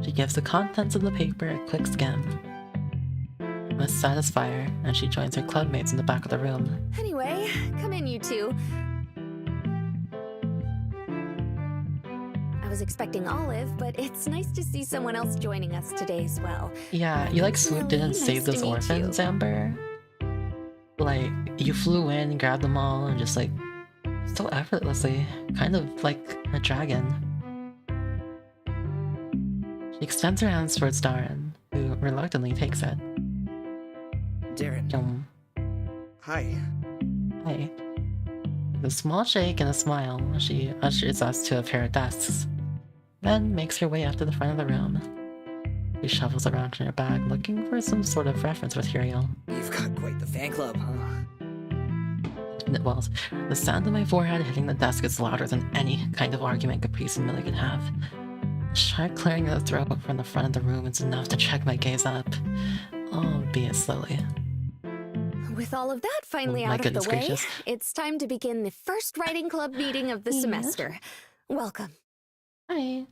She gives the contents of the paper a quick skim. It must satisfy her, and she joins her clubmates in the back of the room. Anyway, come in, you two. I was expecting Olive, but it's nice to see someone else joining us today as well. Yeah, you like swooped in and Really saved nice those to meet orphans, you. Amber? Like, you flew in, grabbed them all, and just like, so effortlessly, kind of like a dragon. She extends her hands towards Darren, who reluctantly takes it. Darren. Hi. Hi. With a small shake and a smile, she ushers us to a pair of desks, then makes her way up to the front of the room. She shuffles around in her bag, looking for some sort of reference material. You've got quite the fan club, huh? Well, the sound of my forehead hitting the desk is louder than any kind of argument Caprice and Millie could have. A sharp clearing of the throat from the front of the room is enough to check my gaze up, albeit slowly. With all of that finally Oh, my out of the goodness way, gracious. it's time to begin the first writing club meeting of the Yeah. semester. Welcome. Hi.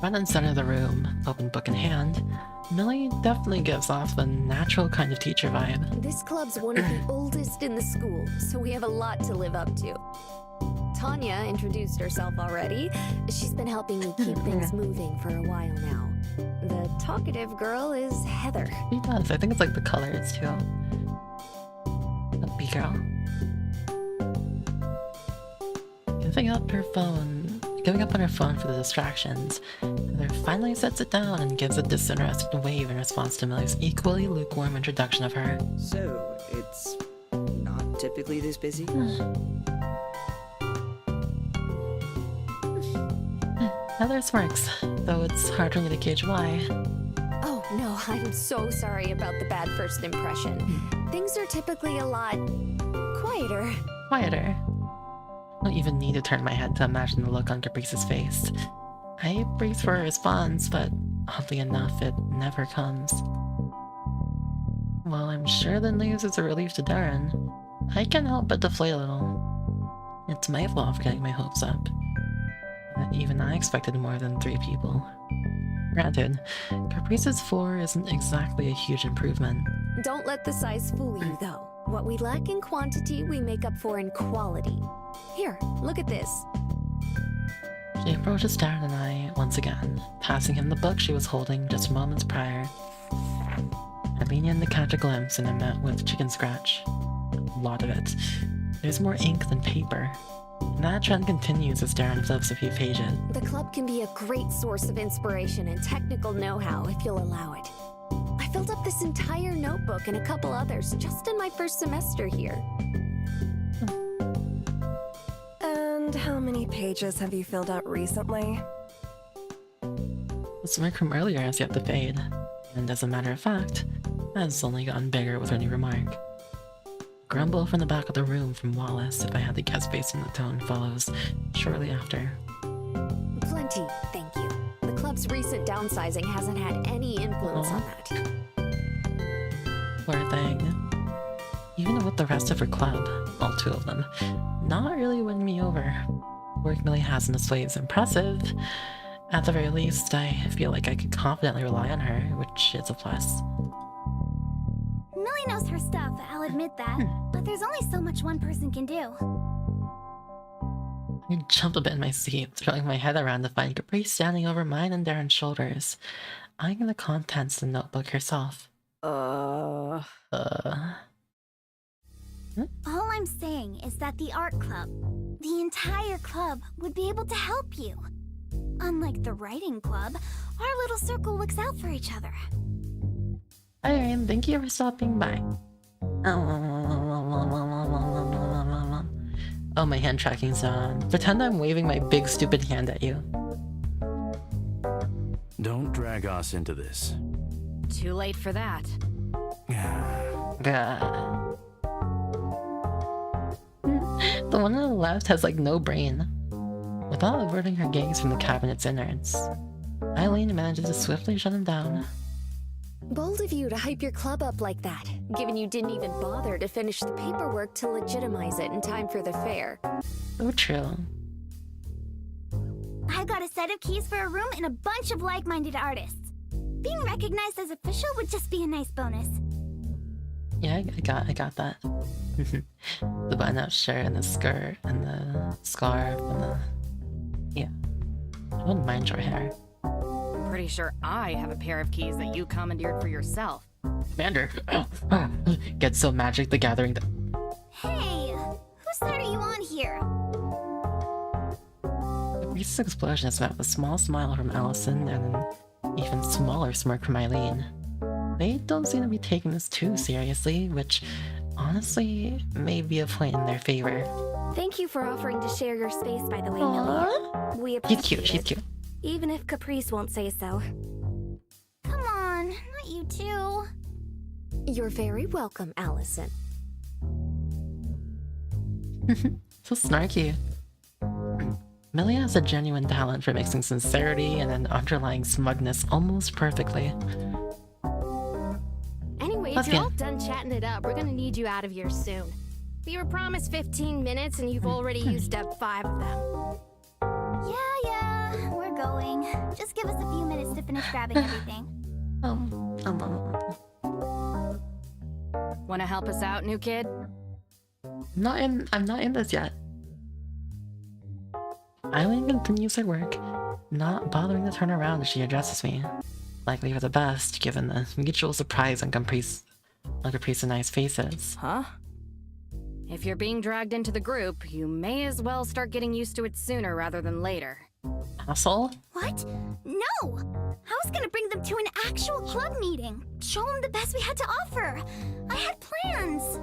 Front and center of the room, open book in hand, Millie definitely gives off the natural kind of teacher vibe. This club's one of the oldest in the school, so we have a lot to live up to. Tanya introduced herself already. She's been helping me keep things moving for a while now. The talkative girl is Heather. He does. I think it's like the colors too. A B girl. Giving up on her phone for the distractions. Heather finally sets it down and gives a disinterested wave in response to Millie's equally lukewarm introduction of her. So, it's not typically this busy? Heather smirks, though it's hard for me to gauge why. Oh no, I'm so sorry about the bad first impression. Things are typically a lot quieter. Quieter. I don't even need to turn my head to imagine the look on Caprice's face. I brace for a response, but oddly enough, it never comes. While I'm sure the news is a relief to Darren, I can't help but deflate a little. It's my fault for getting my hopes up. Even I expected more than 3 people. Granted, Caprice's 4 isn't exactly a huge improvement. Don't let the size fool you, though. What we lack in quantity, we make up for in quality. Here, look at this. She approaches Darren and I once again, passing him the book she was holding just moments prior. I lean in to catch a glimpse and am met with chicken scratch. A lot of it. There's more ink than paper. And that trend continues as Darren flips a few pages. The club can be a great source of inspiration and technical know-how if you'll allow it. I filled up this entire notebook and a couple others just in my first semester here. And how many pages have you filled out recently? The smirk from earlier has yet to fade, and as a matter of fact, has only gotten bigger with any remark. Grumble from the back of the room from Wallace, if I had to guess based on the tone, follows shortly after. Plenty, thank you. The club's recent downsizing hasn't had any influence on that. Poor thing. Even with the rest of her club, all 2 of them, not really winning me over. Work Millie has in display is impressive. At the very least, I feel like I could confidently rely on her, which is a plus. Millie knows her stuff, I'll admit that. But there's only so much one person can do. I jump a bit in my seat, throwing my head around to find Caprice standing over mine and Darren's shoulders, eyeing the contents of the notebook herself. All I'm saying is that the art club, the entire club, would be able to help you. Unlike the writing club, our little circle looks out for each other. Hi, Eryn, thank you for stopping by. Oh, my hand tracking's on. Pretend I'm waving my big stupid hand at you. Don't drag us into this. Too late for that. The one on the left has like no brain. Without averting her gaze from the cabinet's innards, Eileen manages to swiftly shut him down. Bold of you to hype your club up like that, given you didn't even bother to finish the paperwork to legitimize it in time for the fair. So true. I got a set of keys for a room and a bunch of like-minded artists. Being recognized as official would just be a nice bonus. Yeah, I got that. The button-up shirt and the skirt and the scarf and the... Yeah. I wouldn't mind your hair. Pretty sure I have a pair of keys that you commandeered for yourself. Commander! Get so Magic the Gathering that... Hey! Whose side are you on here? The Reese's explosion is met with a small smile from Allison and an even smaller smirk from Eileen. They don't seem to be taking this too seriously, which honestly may be a point in their favor. Thank you for offering to share your space, by the way, Millie. We appreciate She's cute. Even if Caprice won't say so. Come on, not you too. You're very welcome, Allison. So snarky. Millie has a genuine talent for mixing sincerity and an underlying smugness almost perfectly. Anyway, if you're all done chatting it up, we're gonna need you out of here soon. We were promised 15 minutes and you've already used up 5 of them. Yeah, we're going. Just give us a few minutes to finish grabbing everything. Wanna help us out, new kid? I'm not in this yet. Eileen continues her work, not bothering to turn around as she addresses me. Likely for the best, given the mutual surprise on Caprice and I's faces. Huh? If you're being dragged into the group, you may as well start getting used to it sooner rather than later. Asshole? What? No! I was gonna bring them to an actual club meeting. Show them the best we had to offer. I had plans.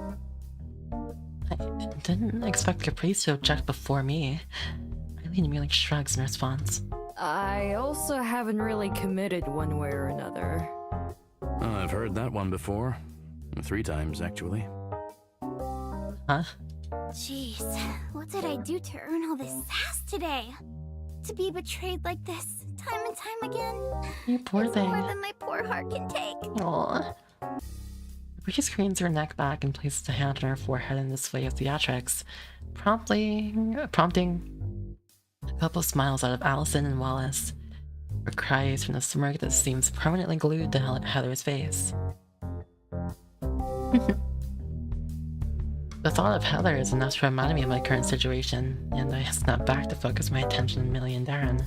I didn't expect Caprice to object before me. Eileen merely shrugs in response. I also haven't really committed one way or another. I've heard that one before. 3 times, actually. Huh? Jeez, what did I do to earn all this sass today? To be betrayed like this, time and time again. You poor it's thing. more than my poor heart can take. Aww. Caprice cranes her neck back and places a hand on her forehead in this way of theatrics, prompting a couple smiles out of Allison and Wallace, or cries from the smirk that seems permanently glued to Heather's face. The thought of Heather is enough to remind me of my current situation, and I snap back to focus my attention on Millie and Darren.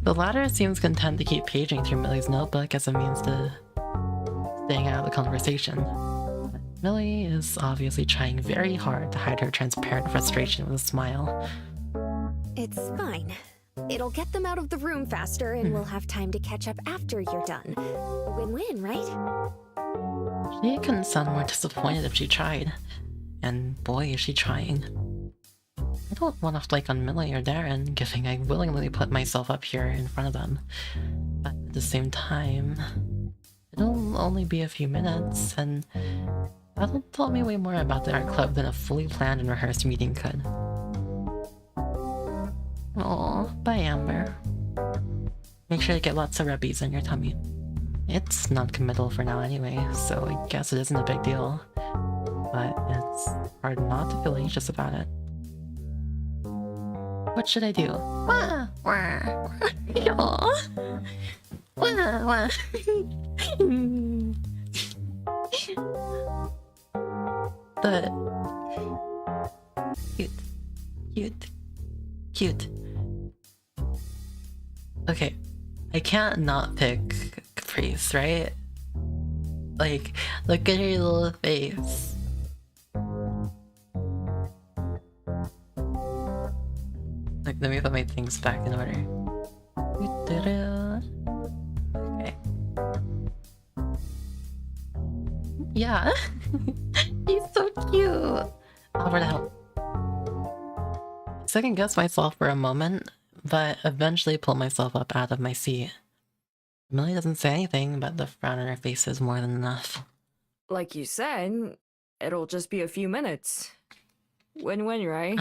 The latter seems content to keep paging through Millie's notebook as a means to staying out of the conversation. Millie is obviously trying very hard to hide her transparent frustration with a smile. It's fine. It'll get them out of the room faster, and we'll have time to catch up after you're done. Win-win, right? She couldn't sound more disappointed if she tried. And boy, is she trying. I don't want to flake on Millie or Darren, given I willingly put myself up here in front of them. But at the same time, it'll only be a few minutes, and that'll tell me way more about the art club than a fully planned and rehearsed meeting could. Aw, bye Amber. Make sure to get lots of rubbies on your tummy. It's non-committal for now anyway, so I guess it isn't a big deal. But it's hard not to feel anxious about it. What should I do? Wah, wah, wah. Wah, wah. Cute. Okay, I can't not pick Caprice, right? Like, look at her little face. Like, let me put my things back in order. Okay. Yeah. He's so cute. Offer to help. Second guess myself for a moment, but eventually pull myself up out of my seat. Millie doesn't say anything, but the frown on her face is more than enough. Like you said, it'll just be a few minutes. Win-win, right?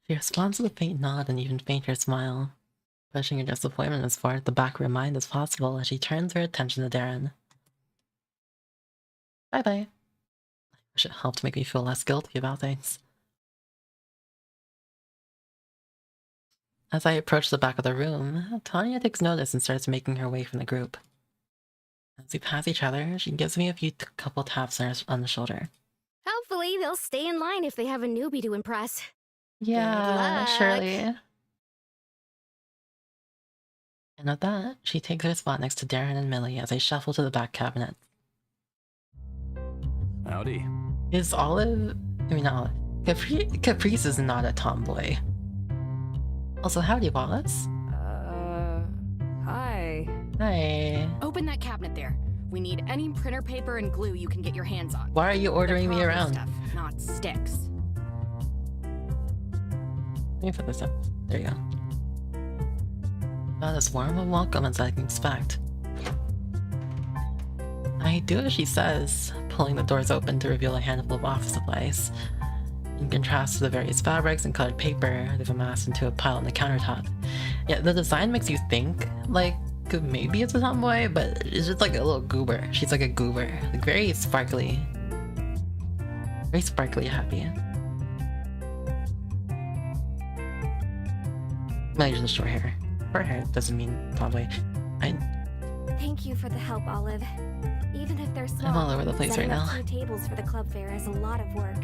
She responds with a faint nod and even fainter smile, pushing her disappointment as far at the back of her mind as possible as she turns her attention to Darren. Bye-bye. I wish it helped make me feel less guilty about things. As I approach the back of the room, Tanya takes notice and starts making her way from the group. As we pass each other, she gives me a couple taps on the shoulder. Hopefully they'll stay in line if they have a newbie to impress. Yeah, surely. And with that, she takes her spot next to Darren and Millie as I shuffle to the back cabinet. Howdy. Is Olive... I mean, not Olive. Caprice is not a tomboy. Also, howdy, Wallace. Hi. Hi. Open that cabinet there. We need any printer paper and glue you can get your hands on. Why are you ordering me around? Stuff, not sticks. Let me put this up. There you go. About as warm a welcome as I can expect. I do as she says, pulling the doors open to reveal a handful of office supplies. In contrast to the various fabrics and colored paper they've amassed into a pile on the countertop. Yeah, the design makes you think, like, maybe it's a tomboy, but it's just like a little goober. She's like a goober. Like, very sparkly. Very sparkly happy. Maybe just short hair. Short hair doesn't mean tomboy. Thank you for the help, Olive. Even if they're small, I'm all over the place right now. setting up 2 tables for the club fair is a lot of work.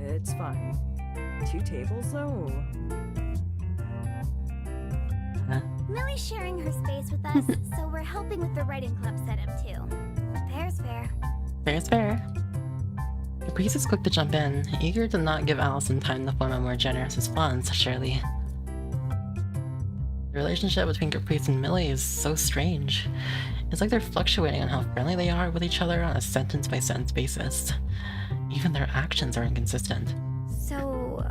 It's fine. 2 tables, though? Millie's sharing her space with us, so we're helping with the writing club setup too. Fair's fair. Fair's fair. Caprice is quick to jump in, eager to not give Allison time to form a more generous response, surely. The relationship between Caprice and Millie is so strange. It's like they're fluctuating on how friendly they are with each other on a sentence-by-sentence basis. Even their actions are inconsistent. So,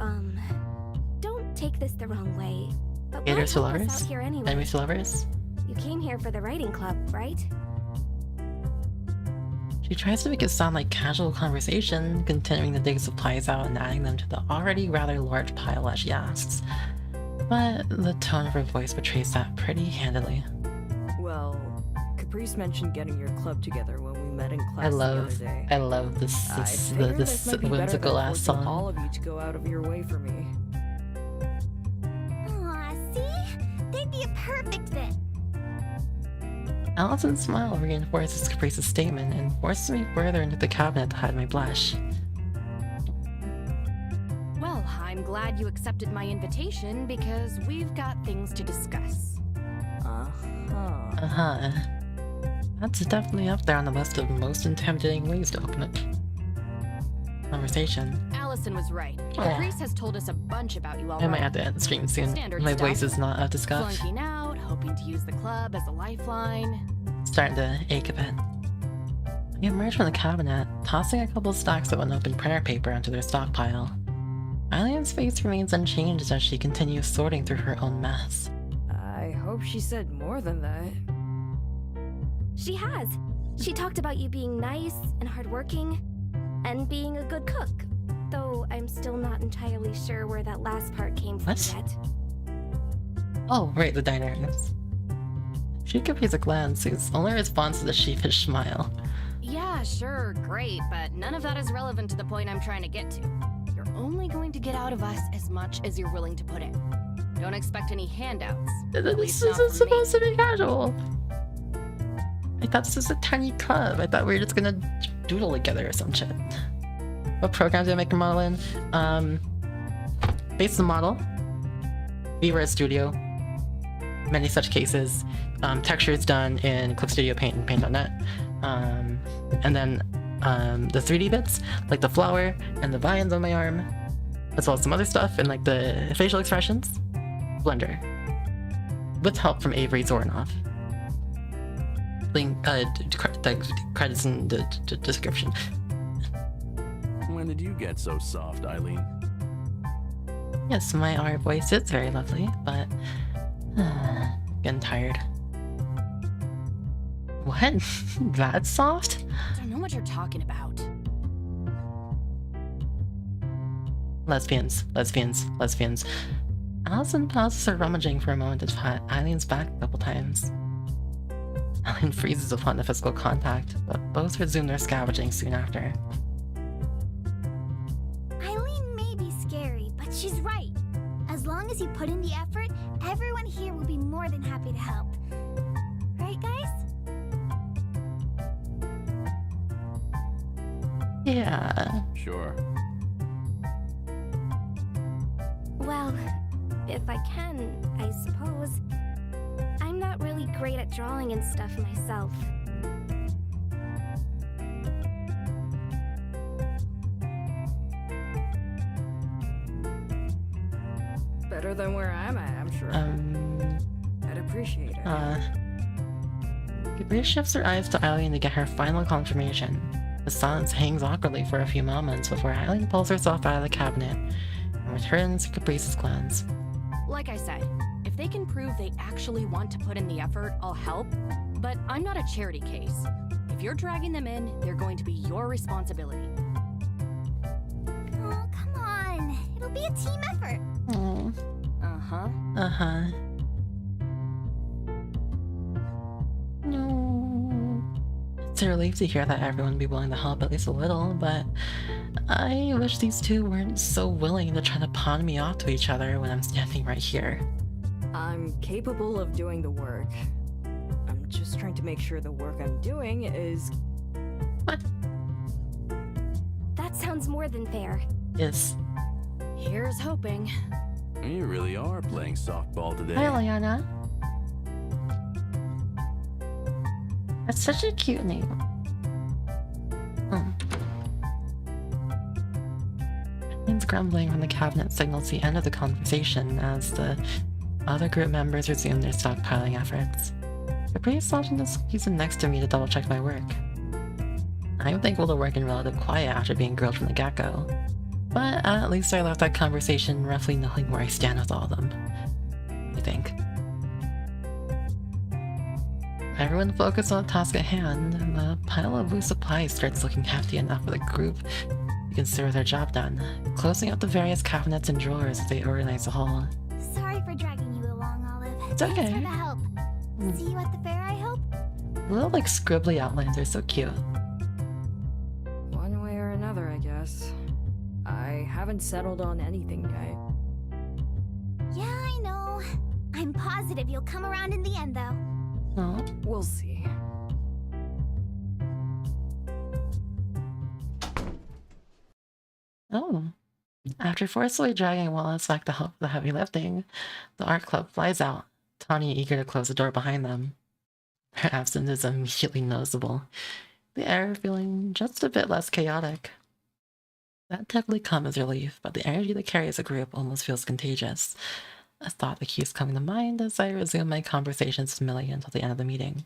don't take this the wrong way. But why Haters to help us lovers? out here anyway? Enemies to lovers? You came here for the writing club, right? She tries to make it sound like casual conversation, continuing to dig supplies out and adding them to the already rather large pile as she asks. But the tone of her voice betrays that pretty handily. Well, Caprice mentioned getting your club together when we met in class I the other love day. this Might be better whimsical than ass forcing song. all of you to go out of your way for me. Aw, see? They'd be a perfect fit. Allison's smile reinforces Caprice's statement and forces me further into the cabinet to hide my blush. Well, I'm glad you accepted my invitation because we've got things to discuss. Uh-huh. That's definitely up there on the list of most intimidating ways to open a conversation. Allison was right. Yeah. Caprice has told us a bunch about you I already. might have to end the stream soon. Standard My stuff. voice is not up to scuff. Flunking out, hoping to use the club as a lifeline. Starting to ache a bit. I emerge from the cabinet, tossing a couple stacks of unopened printer paper onto their stockpile. Eileen's face remains unchanged as she continues sorting through her own mess. I hope she said more than that. She has. She talked about you being nice and hardworking, and being a good cook. Though I'm still not entirely sure where that last part came from What? yet. Oh, right, the diner. She gives a glance whose only response is a sheepish smile. Yeah, sure, great, but none of that is relevant to the point I'm trying to get to. You're only going to get out of us as much as you're willing to put in. Don't expect any handouts. At This least not is from me. supposed to be casual. I thought this was a tiny club. I thought we were just gonna doodle together or some shit. What programs do I make a model in? Base the model. VRAD Studio. Many such cases. Textures done in Clip Studio Paint and Paint.net. And then the 3D bits, like the flower and the vines on my arm, as well as some other stuff and like the facial expressions. Blender. With help from Averie Zoranov. Link, credits in the description. When did you get so soft, Eileen? Yes, my art voice is very lovely, but getting tired. What? That's soft? I don't know what you're talking about. Lesbians. Allison pauses her rummaging for a moment to pat Eileen's back a couple times. Eileen freezes upon the physical contact, but both resume their scavenging soon after. Eileen may be scary, but she's right. As long as you put in the effort, everyone here will be more than happy to help. Right, guys? Yeah. Sure. Well, if I can, I suppose. I'm not really great at drawing and stuff myself. Better than where I'm at, I'm sure. I'd appreciate it. Caprice shifts her eyes to Eileen to get her final confirmation. The silence hangs awkwardly for a few moments before Eileen pulls herself out of the cabinet and returns to Caprice's glance. Like I said, if they can prove they actually want to put in the effort, I'll help. But I'm not a charity case. If you're dragging them in, they're going to be your responsibility. Oh, come on. It'll be a team effort. Oh. Uh-huh. Uh-huh. No. It's a relief to hear that everyone would be willing to help at least a little, but I wish these two weren't so willing to try to pawn me off to each other when I'm standing right here. I'm capable of doing the work. I'm just trying to make sure the work I'm doing is... What? That sounds more than fair. Yes. Here's hoping. You really are playing softball today. Hi, Liana. That's such a cute name. Opinions grumbling from the cabinet signals the end of the conversation as the other group members resume their stockpiling efforts. Capri slouching the season next to me to double check my work. I'm thankful to work in relative quiet after being grilled from the get-go, but at least I left that conversation roughly knowing where I stand with all of them. I think. Everyone focused on the task at hand, and the pile of loose supplies starts looking hefty enough for the group to consider their job done, closing up the various cabinets and drawers as they organize the hall. Sorry for dragging you along, Olive. It's okay. Thanks for the help. See you at the fair, I hope? The little, like, scribbly outlines are so cute. One way or another, I guess. I haven't settled on anything yet. Yeah, I know. I'm positive you'll come around in the end, though. Oh. We'll see. Oh. After forcefully dragging Wallace back to help with the heavy lifting, the art club flies out, Tawny eager to close the door behind them. Her absence is immediately noticeable, the air feeling just a bit less chaotic. That technically comes as relief, but the energy that carries a group almost feels contagious, a thought that keeps coming to mind as I resume my conversations with Millie until the end of the meeting.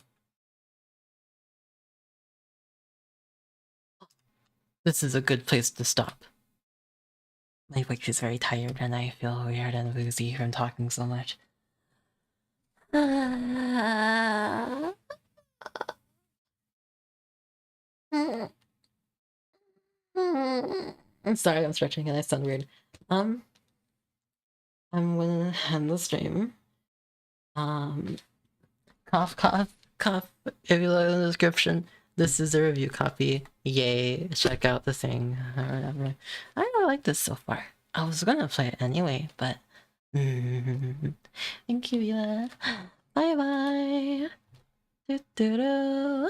This is a good place to stop. My voice is very tired and I feel weird and woozy from talking so much. I'm sorry, I'm stretching and I sound weird. I'm gonna end the stream. Cough, cough, cough. If you look in the description, this is a review copy. Yay, check out the thing or whatever. I really like this so far. I was gonna play it anyway, but thank you, Vila. Bye bye. Do do do.